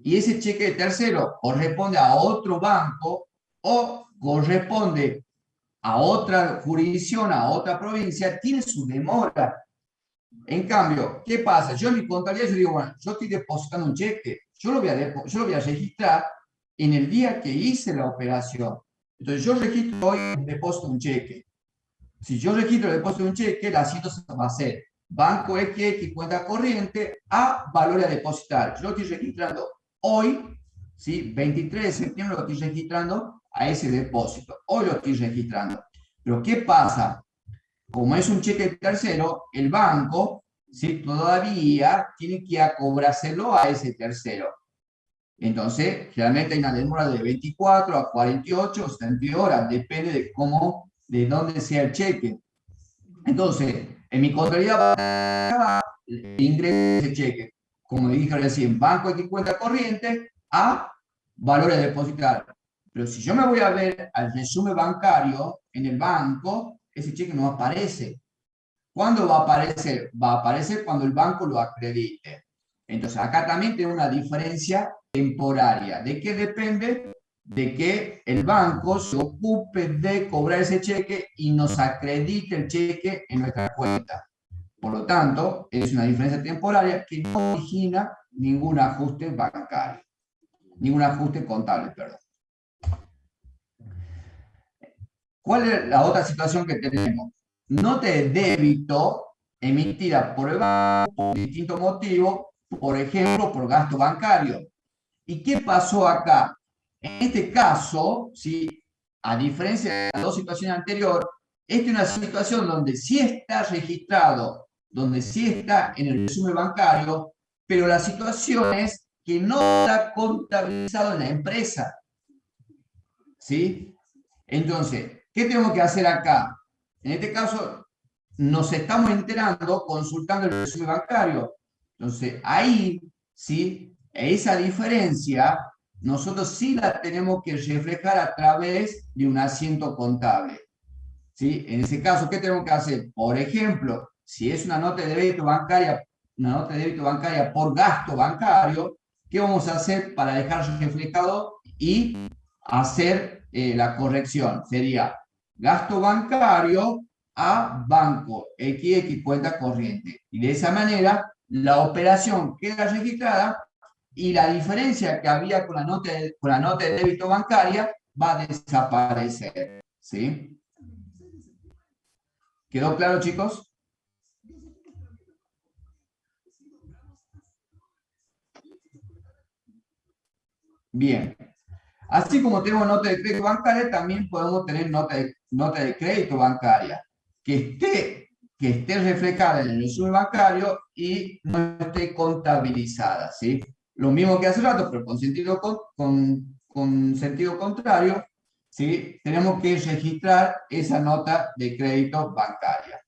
y ese cheque de tercero corresponde a otro banco o corresponde a otra jurisdicción, a otra provincia, tiene su demora. En cambio, ¿qué pasa? Yo en mi contabilidad yo digo, bueno, yo estoy depositando un cheque, yo lo voy a registrar en el día que hice la operación. Entonces yo registro hoy un depósito de un cheque. Si yo registro el depósito de un cheque, la situación va a ser banco XX, cuenta corriente, a valor a depositar. Yo lo estoy registrando hoy, ¿sí?, 23 de septiembre lo estoy registrando a ese depósito. Hoy lo estoy registrando. Pero ¿qué pasa? Como es un cheque tercero, el banco, ¿sí?, todavía tiene que cobrárselo a ese tercero. Entonces, generalmente hay una demora de 24 a 48 o 72 horas, depende de cómo, de dónde sea el cheque. Entonces, en mi contabilidad ingreso ese cheque, como dije recién, banco X cuenta corriente a valor a depositar. Pero si yo me voy a ver al resumen bancario en el banco, ese cheque no aparece. ¿Cuándo va a aparecer? Va a aparecer cuando el banco lo acredite. Entonces, acá también tiene una diferencia temporaria. ¿De qué depende? De que el banco se ocupe de cobrar ese cheque y nos acredite el cheque en nuestra cuenta. Por lo tanto, es una diferencia temporaria que no origina ningún ajuste bancario, ningún ajuste contable, perdón. ¿Cuál es la otra situación que tenemos? Nota de débito emitida por el banco por distintos motivos, por ejemplo, por gasto bancario. ¿Y qué pasó acá? En este caso, ¿sí? A diferencia de las dos situaciones anteriores, esta es una situación donde sí está registrado, donde sí está en el resumen bancario, pero la situación es que no está contabilizado en la empresa. ¿Sí? Entonces, ¿qué tenemos que hacer acá? En este caso, nos estamos enterando consultando el resumen bancario. Entonces, ahí, ¿sí? Esa diferencia, nosotros sí la tenemos que reflejar a través de un asiento contable. ¿Sí? En ese caso, ¿qué tenemos que hacer? Por ejemplo, si es una nota de débito bancaria por gasto bancario, ¿qué vamos a hacer para dejar reflejado y hacer la corrección? Sería gasto bancario a banco XX cuenta corriente. Y de esa manera, la operación queda registrada y la diferencia que había con la nota de débito bancaria va a desaparecer. ¿Sí? ¿Quedó claro, chicos? Bien. Así como tenemos nota de crédito bancaria, también podemos tener nota de crédito bancaria que esté reflejada en el resumen bancario y no esté contabilizada, ¿sí? Lo mismo que hace rato, pero con sentido contrario, ¿sí? Tenemos que registrar esa nota de crédito bancaria.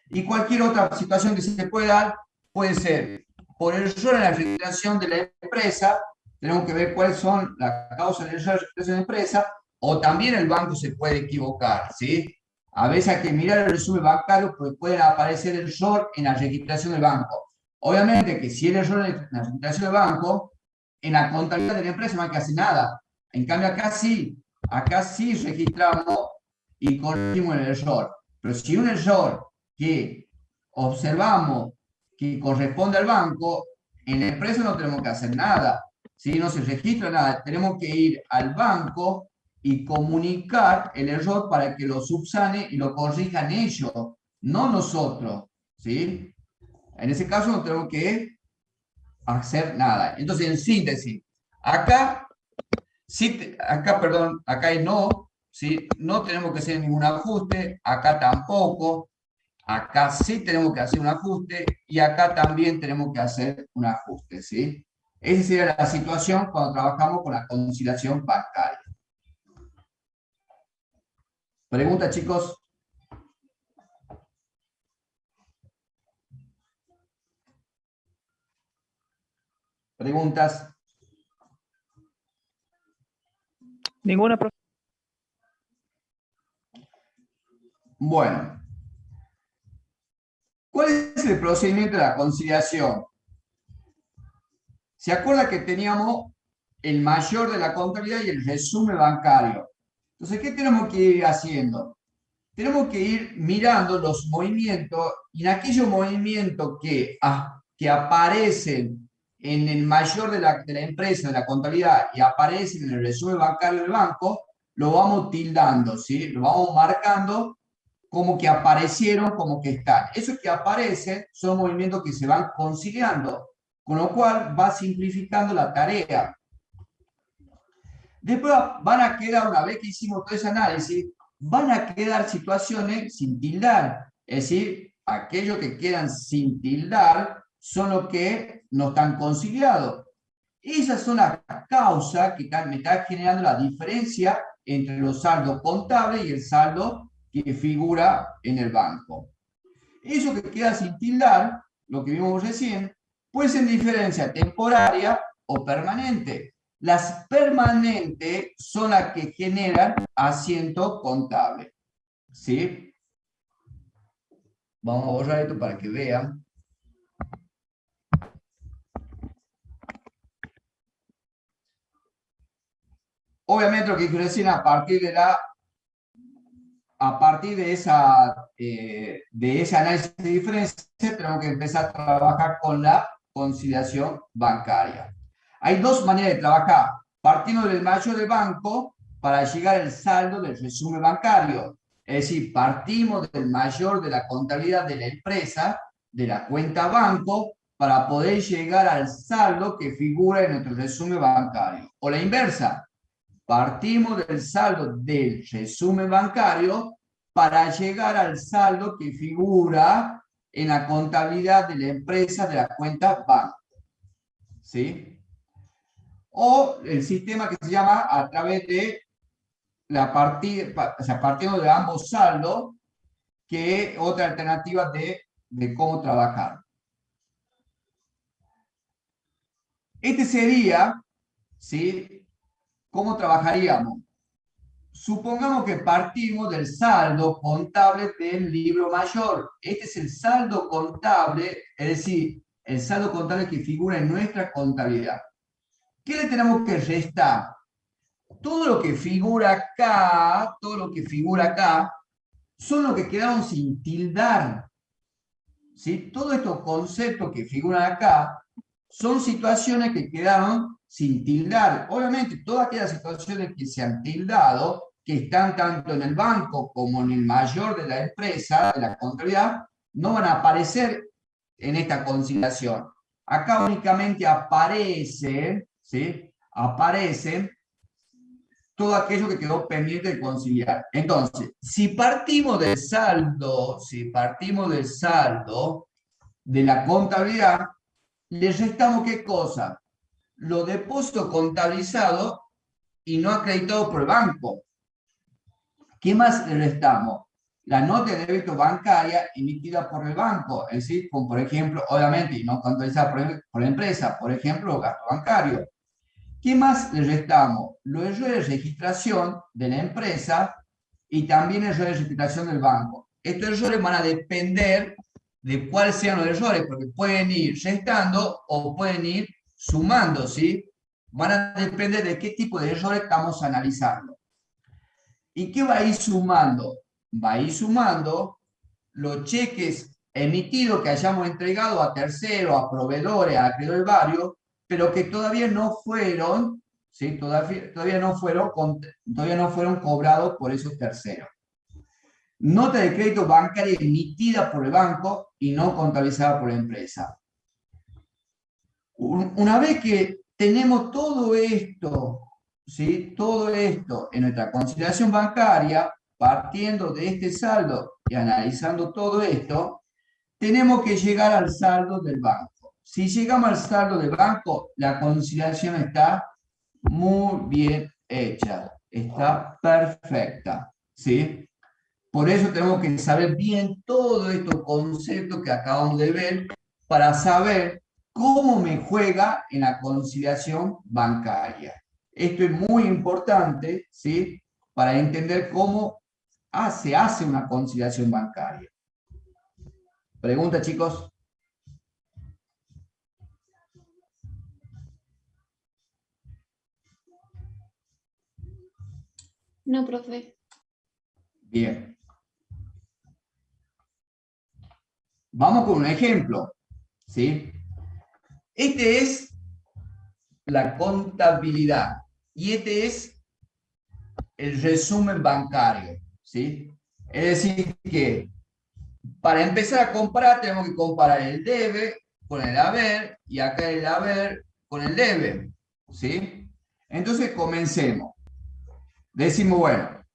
Y cualquier otra situación que se pueda dar puede ser por error en la registración de la empresa. Tenemos que ver cuáles son las causas de error en la registración de la empresa, o también el banco se puede equivocar, ¿sí? A veces hay que mirar el resumen bancario porque pueden aparecer error en la registración del banco. Obviamente que si hay error en la registración del banco, en la contabilidad de la empresa no hay que hacer nada. En cambio acá sí registramos y corregimos el error. Pero si un error que observamos que corresponde al banco, en la empresa no tenemos que hacer nada, ¿sí? No se registra nada, tenemos que ir al banco y comunicar el error para que lo subsane y lo corrijan ellos, no nosotros, ¿sí? En ese caso no tenemos que hacer nada. Entonces, en síntesis, acá, sí, acá hay no, ¿sí? No tenemos que hacer ningún ajuste, acá tampoco. Acá sí tenemos que hacer un ajuste y acá también tenemos que hacer un ajuste, ¿sí? Esa sería la situación cuando trabajamos con la conciliación bancaria. ¿Pregunta, chicos? ¿Preguntas? Ninguna, profe. Bueno. ¿Cuál es el procedimiento de la conciliación? ¿Se acuerda que teníamos el mayor de la contabilidad y el resumen bancario? Entonces, ¿qué tenemos que ir haciendo? Tenemos que ir mirando los movimientos y en aquellos movimientos que aparecen en el mayor de la empresa, de la contabilidad, y aparecen en el resumen bancario del banco, lo vamos tildando, ¿sí? Lo vamos marcando como que aparecieron, como que están. Esos que aparecen son movimientos que se van conciliando, con lo cual va simplificando la tarea. Después van a quedar, una vez que hicimos todo ese análisis, van a quedar situaciones sin tildar. Es decir, aquellos que quedan sin tildar son los que no están conciliados. Esas son las causas que me están generando la diferencia entre los saldos contables y el saldo que figura en el banco. Eso que queda sin tildar, lo que vimos recién, puede ser diferencia temporaria o permanente. Las permanentes son las que generan asiento contable. ¿Sí? Vamos a borrar esto para que vean. obviamente lo que dije recién, a partir de ese análisis de diferencia, tenemos que empezar a trabajar con la conciliación bancaria. Hay dos maneras de trabajar, partiendo del mayor del banco para llegar al saldo del resumen bancario. Es decir, partimos del mayor de la contabilidad de la empresa, de la cuenta banco, para poder llegar al saldo que figura en nuestro resumen bancario. O la inversa, partimos del saldo del resumen bancario para llegar al saldo que figura en la contabilidad de la empresa de la cuenta banco. ¿Sí? O el sistema que se llama a través de la partida, o sea, partiendo de ambos saldos, que es otra alternativa de cómo trabajar. Este sería, ¿sí? ¿Cómo trabajaríamos? Supongamos que partimos del saldo contable del libro mayor. Este es el saldo contable, es decir, el saldo contable que figura en nuestra contabilidad. ¿Qué le tenemos que restar? Todo lo que figura acá, son los que quedaron sin tildar. ¿Sí? Todos estos conceptos que figuran acá son situaciones que quedaron sin tildar. Obviamente, todas aquellas situaciones que se han tildado, que están tanto en el banco como en el mayor de la empresa, de la contabilidad, no van a aparecer en esta conciliación. Acá únicamente aparecen, ¿sí? Aparecen todo aquello que quedó pendiente de conciliar. Entonces, si partimos del saldo de la contabilidad, le restamos ¿qué cosa? Los depósitos contabilizados y no acreditados por el banco. ¿Qué más le restamos? La nota de débito bancaria emitida por el banco, es decir, como por ejemplo, obviamente, y no contabilizada por la empresa, por ejemplo, gasto bancario. ¿Qué más le restamos? Los errores de registración de la empresa y también errores de registración del banco. Estos errores van a depender de cuáles sean los errores, porque pueden ir restando o pueden ir sumando, ¿sí? Van a depender de qué tipo de errores estamos analizando. ¿Y qué va a ir sumando? Va a ir sumando los cheques emitidos que hayamos entregado a terceros, a proveedores, a acreedores varios, pero que todavía no fueron, ¿sí? todavía no fueron cobrados por esos terceros. Nota de crédito bancaria emitida por el banco y no contabilizada por la empresa. Una vez que tenemos todo esto, ¿sí? Todo esto en nuestra conciliación bancaria, partiendo de este saldo y analizando todo esto, tenemos que llegar al saldo del banco. Si llegamos al saldo del banco, la conciliación está muy bien hecha, está perfecta, ¿sí? Por eso tenemos que saber bien todos estos conceptos que acabamos de ver para saber cómo me juega en la conciliación bancaria. Esto es muy importante, ¿sí? Para entender cómo se hace una conciliación bancaria. ¿Pregunta, chicos? No, profe. Bien. Vamos con un ejemplo, ¿sí? Este es la contabilidad y este es el resumen bancario, ¿sí? Es decir que para empezar a comparar tenemos que comparar el debe con el haber y acá el haber con el debe, ¿sí? Entonces comencemos. Decimos, bueno,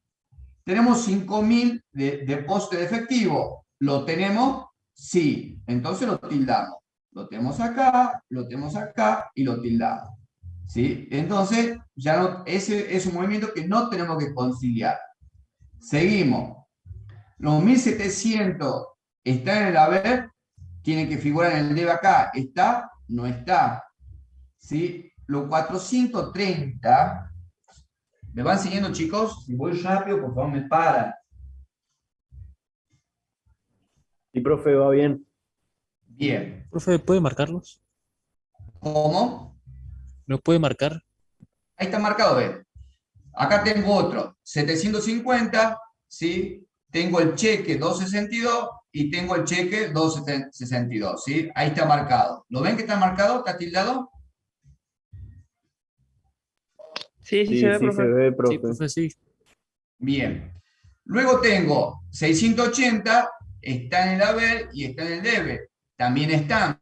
tenemos 5.000 de depósito de efectivo. ¿Lo tenemos? Sí. Entonces lo tildamos. Lo tenemos acá y lo tildamos. ¿Sí? Entonces, ya no, ese es un movimiento que no tenemos que conciliar. Seguimos. Los 1.700 están en el haber, tienen que figurar en el debe acá. ¿Está? No está. ¿Sí? Los 430... ¿Me van siguiendo, chicos? Si voy rápido, por favor, me paran. Sí, profe, va bien. Bien. Profe, ¿puede marcarlos? ¿Cómo? ¿Lo puede marcar? Ahí está marcado, ¿ves? Acá tengo otro, 750, ¿sí? Tengo el cheque 262 y tengo el cheque 262, ¿sí? Ahí está marcado. ¿Lo ven que está marcado? ¿Está tildado? Sí, sí se Sí, ve, sí se profe. ve, Sí, profe. profe, sí. Bien. Luego tengo 680, está en el haber y está en el debe. También están.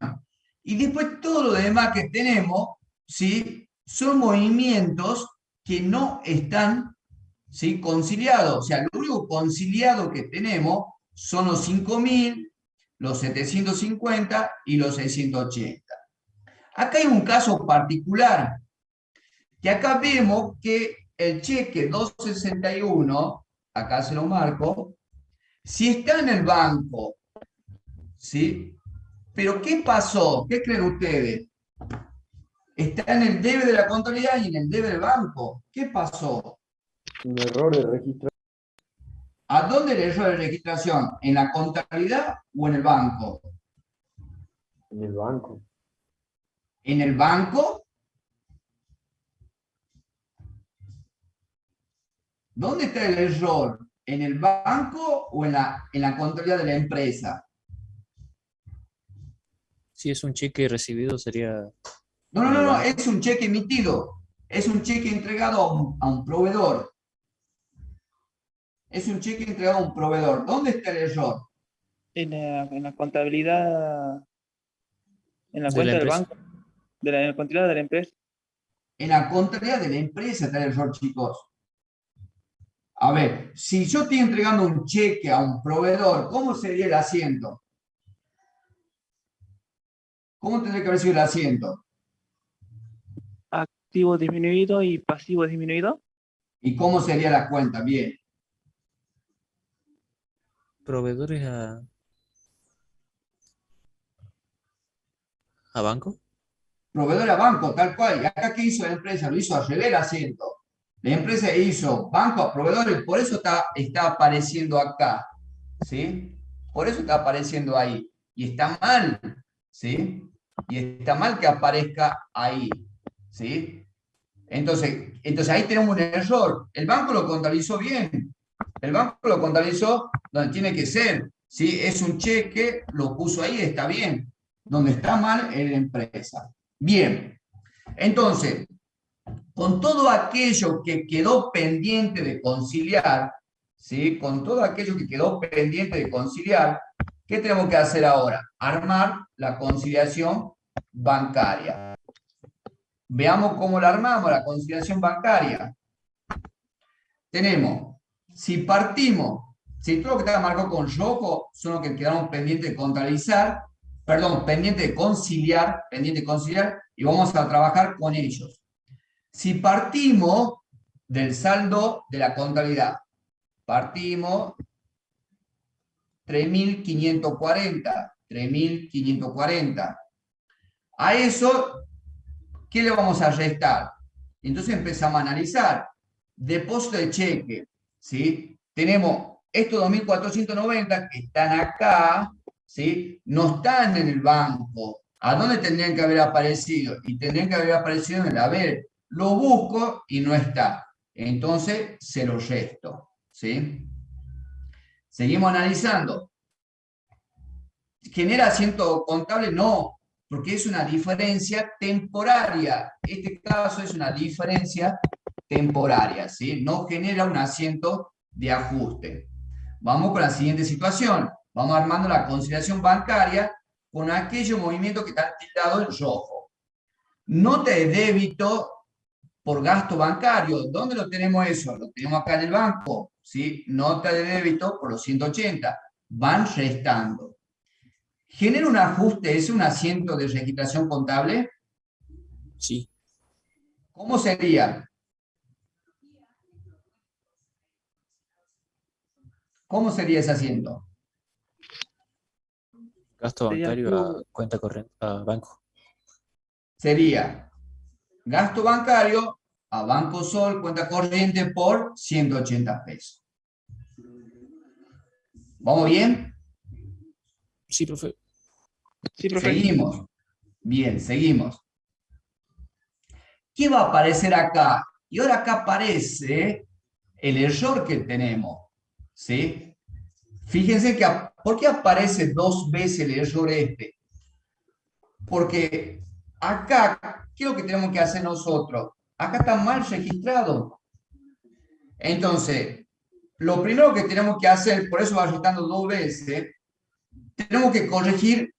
Y después todo lo demás que tenemos, ¿sí? Son movimientos que no están, ¿sí? Conciliados. O sea, lo único conciliado que tenemos son los 5.000, los 750 y los 680. Acá hay un caso particular, que acá vemos que el cheque 261, acá se lo marco, si está en el banco, ¿sí? Pero ¿qué pasó? ¿Qué creen ustedes? Está en el debe de la contabilidad y en el debe del banco. ¿Qué pasó? Un error de registro ¿A dónde el error de registración? ¿En la contabilidad o en el banco? en el banco. ¿En el banco? ¿Dónde está el error? ¿En el banco o en la contabilidad de la empresa? Si es un cheque recibido, sería No, no, en no, el no, banco. es un cheque emitido. Es un cheque entregado a un proveedor. Es un cheque entregado a un proveedor. ¿Dónde está el error? En la contabilidad, en la De la cuenta del empresa. banco, en la contabilidad de la empresa. En la contabilidad de la empresa está el error, chicos. A ver, si yo estoy entregando un cheque a un proveedor, ¿cómo sería el asiento? ¿Cómo tendría que haber sido el asiento? Activo disminuido y pasivo disminuido. ¿Y cómo sería la cuenta? Bien. Proveedores a banco. Proveedor a banco, tal cual. ¿Y acá qué hizo la empresa? Lo hizo al revés el asiento. La empresa hizo banco a proveedores, por eso está apareciendo acá. ¿Sí? Por eso está apareciendo ahí. Y está mal. ¿Sí? Y está mal que aparezca ahí. ¿Sí? Entonces ahí tenemos un error. El banco lo contabilizó bien. El banco lo contabilizó donde tiene que ser. ¿Sí? Es un cheque, lo puso ahí, está bien. Donde está mal es la empresa. Bien. Entonces, con todo aquello que quedó pendiente de conciliar, ¿sí? Con todo aquello que quedó pendiente de conciliar, ¿qué tenemos que hacer ahora? Armar la conciliación bancaria. Veamos cómo la armamos, la conciliación bancaria. Tenemos, si partimos, si todo lo que está marcado con rojo son los que quedaron pendientes de contabilizar, perdón, pendientes de conciliar, y vamos a trabajar con ellos. Si partimos del saldo de la contabilidad, partimos 3.540. A eso, ¿qué le vamos a restar? Entonces empezamos a analizar. Depósito de cheque, ¿sí? Tenemos estos 2.490 que están acá, ¿sí? No están en el banco. ¿A dónde tendrían que haber aparecido? Y tendrían que haber aparecido en el haber. Lo busco y no está. Entonces se lo resto, ¿sí? Seguimos analizando. ¿Genera asiento contable? No, porque es una diferencia temporaria. Este caso es una diferencia temporaria, ¿sí? No genera un asiento de ajuste. Vamos con la siguiente situación. Vamos armando la conciliación bancaria con aquellos movimientos que están tildados en rojo. Nota de débito por gasto bancario. ¿Dónde lo tenemos eso? Lo tenemos acá en el banco, ¿sí? Nota de débito por los 180. Van restando. ¿Genera un ajuste? ¿Es un asiento de registración contable? Sí. ¿Cómo sería? ¿Cómo sería ese asiento? Gasto Sería bancario a activo. cuenta corriente, a banco. Sería gasto bancario a Banco Sol, cuenta corriente por 180 pesos. ¿Vamos bien? Sí, profe. Sí, profe. Seguimos. Bien, seguimos. ¿Qué va a aparecer acá? Y ahora acá aparece el error que tenemos, ¿sí? Fíjense que, ¿por qué aparece 2 veces el error este? Porque acá, ¿qué es lo que tenemos que hacer nosotros? Acá está mal registrado. Entonces, lo primero que tenemos que hacer, por eso va restando 2 veces, tenemos que corregir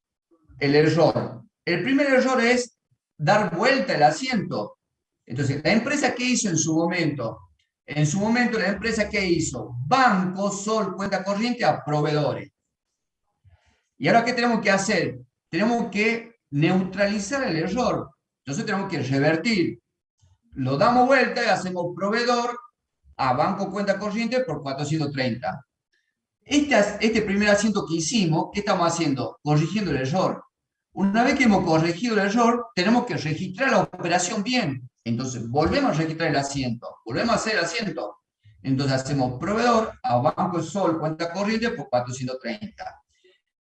el error. El primer error es dar vuelta el asiento. Entonces, la empresa que hizo en su momento, la empresa que hizo, banco, sol, cuenta corriente a proveedores. Y ahora, ¿qué tenemos que hacer? Tenemos que neutralizar el error. Entonces tenemos que revertir. Lo damos vuelta y hacemos proveedor a banco cuenta corriente por 430. Este primer asiento que hicimos, ¿qué estamos haciendo? Corrigiendo el error. Una vez que hemos corregido el error, tenemos que registrar la operación bien. Entonces, volvemos a registrar el asiento. Volvemos a hacer el asiento. Entonces, hacemos proveedor a banco sol cuenta corriente por 430.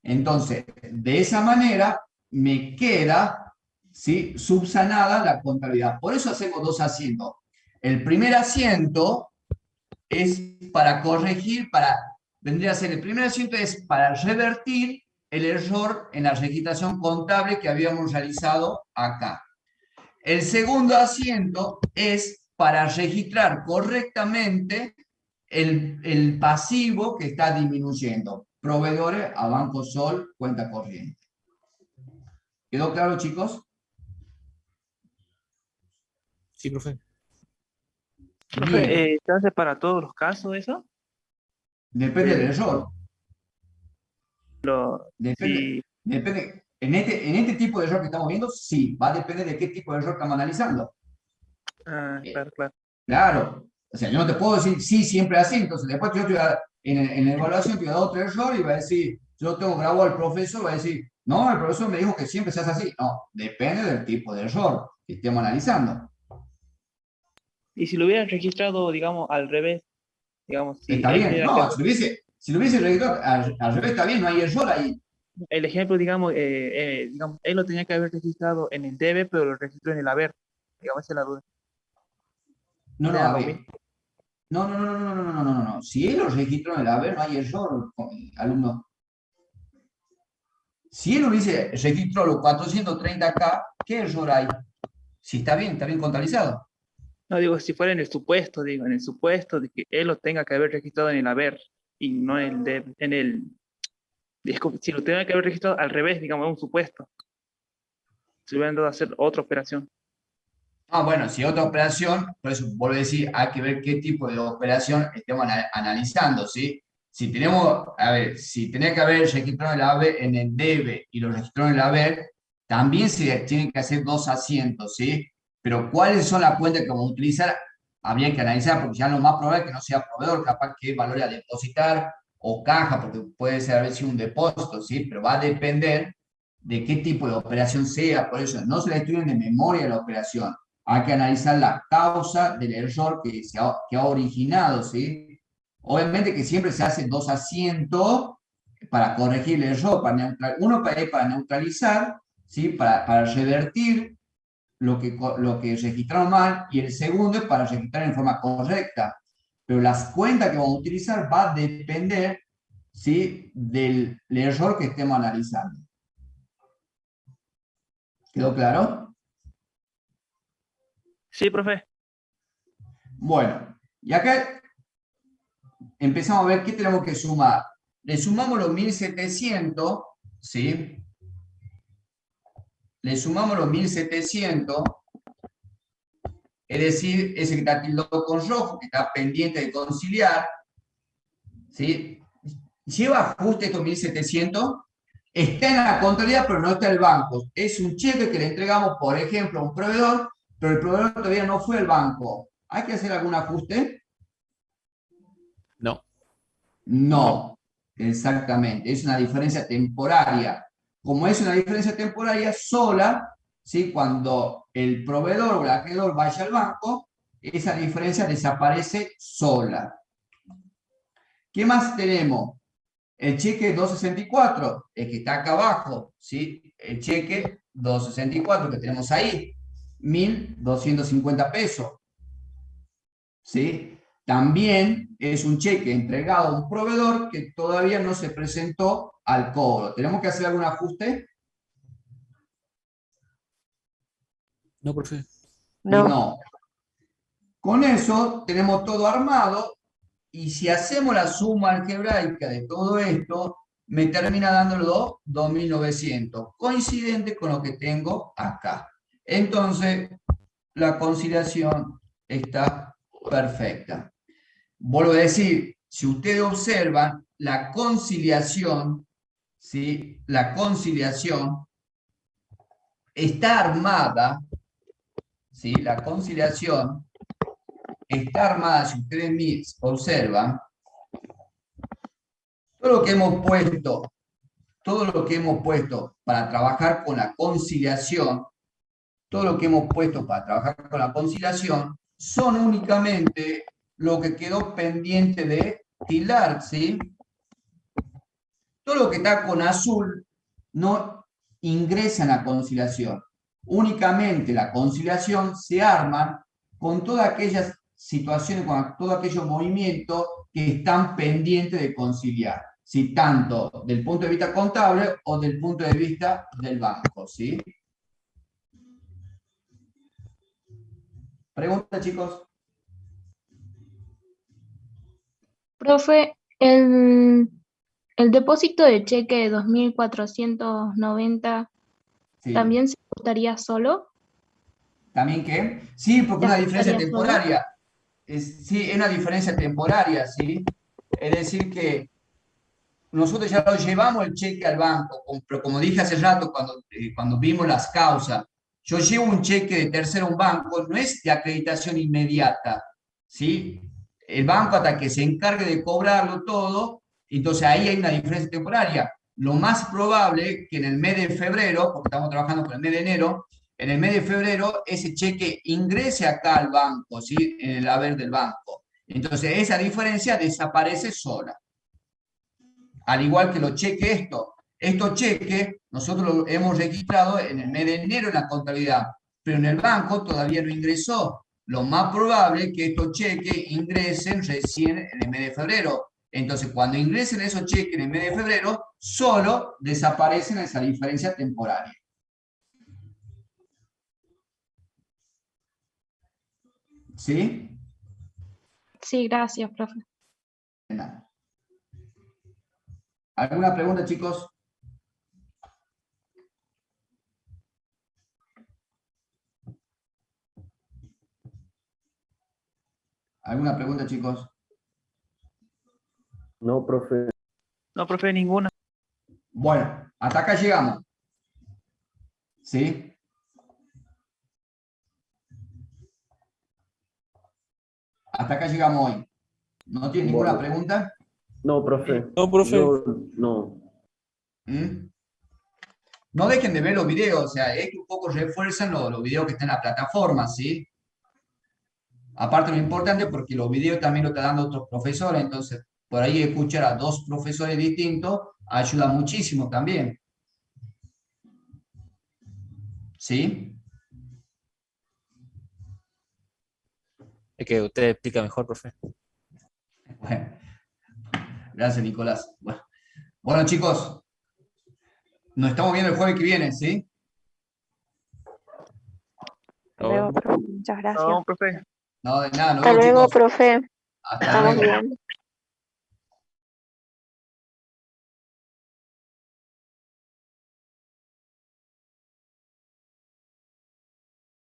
Entonces, de esa manera, me queda, ¿sí?, subsanada la contabilidad. Por eso hacemos 2 asientos. El primer asiento es para corregir, vendría a ser el primer asiento es para revertir el error en la registración contable que habíamos realizado acá. El segundo asiento es para registrar correctamente el pasivo que está disminuyendo. Proveedores a banco sol, cuenta corriente. ¿Quedó claro, chicos? Sí, profe. Bien. Profe, ¿se hace para todos los casos eso? Depende del error. Depende, Sí, depende. En este tipo de error que estamos viendo, sí, va a depender de qué tipo de error estamos analizando. claro, claro. Claro. O sea, yo no te puedo decir sí, siempre así. Entonces, después yo te voy a, en la evaluación te voy a dar otro error y va a decir, yo tengo grabado al profesor, va a decir, no, el profesor me dijo que siempre se hace así. No, depende del tipo de error que estemos analizando. Y si lo hubieran registrado, digamos, al revés, digamos, si Está él bien. tuviera No, que- si lo hubiese registrado al revés, está bien, no hay error ahí. el ejemplo, digamos, digamos, él lo tenía que haber registrado en el debe, pero lo registró en el haber. Digamos, esa es la duda. No, no, ¿Era a lo ver. mismo? No, no, no, no, no, no, no, no, no. Si él lo registró en el haber, no hay error, alumno. Si él hubiese registrado los 430K, ¿qué error hay? Si está bien contabilizado. No, digo, si fuera en el supuesto, digo, en el supuesto de que él lo tenga que haber registrado en el haber y no en el debe, en el... si lo tenga que haber registrado al revés, digamos, es un supuesto. Si hubieran dado a hacer otra operación. Ah, bueno, si otra operación, por eso vuelvo a decir, hay que ver qué tipo de operación estemos analizando, ¿sí? Si tenemos, a ver, si tenía que haber registrado el haber en el debe y lo registró en el haber, también se tienen que hacer 2 asientos, ¿sí? Pero cuáles son las cuentas que vamos a utilizar, habría que analizar, porque ya lo más probable es que no sea proveedor, capaz que valore a depositar o caja, porque puede ser a veces un depósito, ¿sí? Pero va a depender de qué tipo de operación sea, por eso no se la estudien de memoria la operación. Hay que analizar la causa del error que ha originado, ¿sí? Obviamente que siempre se hacen 2 asientos para corregir el error, uno para neutralizar, ¿sí? Para revertir lo que registraron mal, y el segundo es para registrar en forma correcta. Pero las cuentas que vamos a utilizar va a depender, ¿sí?, del error que estemos analizando. ¿Quedó claro? Sí, profe. Bueno, y acá empezamos a ver qué tenemos que sumar. Le sumamos los 1700, ¿sí? Le sumamos los 1700, es decir, ese que está tildado con rojo, que está pendiente de conciliar, ¿sí? Lleva ajuste estos 1700, está en la contabilidad, pero no está en el banco. Es un cheque que le entregamos, por ejemplo, a un proveedor, pero el proveedor todavía no fue al banco. ¿Hay que hacer algún ajuste? No. No, exactamente. Es una diferencia temporaria. Como es una diferencia temporaria sola, ¿sí?, cuando el proveedor o el acreedor vaya al banco, esa diferencia desaparece sola. ¿Qué más tenemos? El cheque 264, el que está acá abajo, ¿sí? El cheque 264 que tenemos ahí, 1.250 pesos. ¿sí? También es un cheque entregado a un proveedor que todavía no se presentó al cobro. ¿Tenemos que hacer algún ajuste? No, profe. No. No. Con eso tenemos todo armado y si hacemos la suma algebraica de todo esto, me termina dando los 2.900, coincidente con lo que tengo acá. Entonces, la conciliación está perfecta. Vuelvo a decir, si ustedes observan, la conciliación, ¿sí? La conciliación está armada, ¿sí? La conciliación está armada, si ustedes observan, todo lo que hemos puesto para trabajar con la conciliación, todo lo que hemos puesto para trabajar con la conciliación, son únicamente lo que quedó pendiente de tildar, ¿sí? Todo lo que está con azul no ingresa en la conciliación. Únicamente la conciliación se arma con todas aquellas situaciones, con todos aquellos movimientos que están pendientes de conciliar, ¿sí? Tanto del punto de vista contable o del punto de vista del banco, ¿sí? ¿Pregunta, chicos? Profe, el depósito de cheque de 2.490 Sí. también se ajustaría solo. ¿También qué? Sí, porque ¿Se una diferencia ajustaría solo? temporaria. Sí, es una diferencia temporaria, ¿sí? Es decir que nosotros ya lo llevamos el cheque al banco, pero como dije hace rato cuando vimos las causas, yo llevo un cheque de tercero a un banco, no es de acreditación inmediata, ¿sí? El banco hasta que se encargue de cobrarlo todo, entonces ahí hay una diferencia temporaria. Lo más probable que en el mes de febrero, porque estamos trabajando con el mes de enero, en el mes de febrero ese cheque ingrese acá al banco, ¿sí? En el haber del banco. Entonces esa diferencia desaparece sola. Al igual que los cheques estos cheques nosotros los hemos registrado en el mes de enero en la contabilidad, pero en el banco todavía no ingresó. Lo más probable es que estos cheques ingresen recién en el mes de febrero. Entonces, cuando ingresen esos cheques en el mes de febrero, solo desaparecen esa diferencia temporaria. ¿Sí? Sí, gracias, profe. De nada. ¿Alguna pregunta, chicos? ¿Alguna pregunta, chicos? No, profe. No, profe, ninguna. Bueno, hasta acá llegamos. ¿Sí? Hasta acá llegamos hoy. ¿No tiene ninguna Bueno. pregunta? No, profe. No, profe. Yo no. ¿Mm? No dejen de ver los videos, o sea, es que un poco refuerzan los videos que están en la plataforma, ¿sí? Aparte lo importante porque los videos también lo están dando otros profesores, entonces por ahí escuchar a dos profesores distintos ayuda muchísimo también. ¿Sí? Es que usted explica mejor, profe. Bueno, gracias, Nicolás. Bueno, chicos, nos estamos viendo el jueves que viene, ¿sí? Luego, profe, muchas gracias. No, profe. No, de nada, nos Hasta vemos, luego, chicos. profe. Hasta Estamos luego. bien.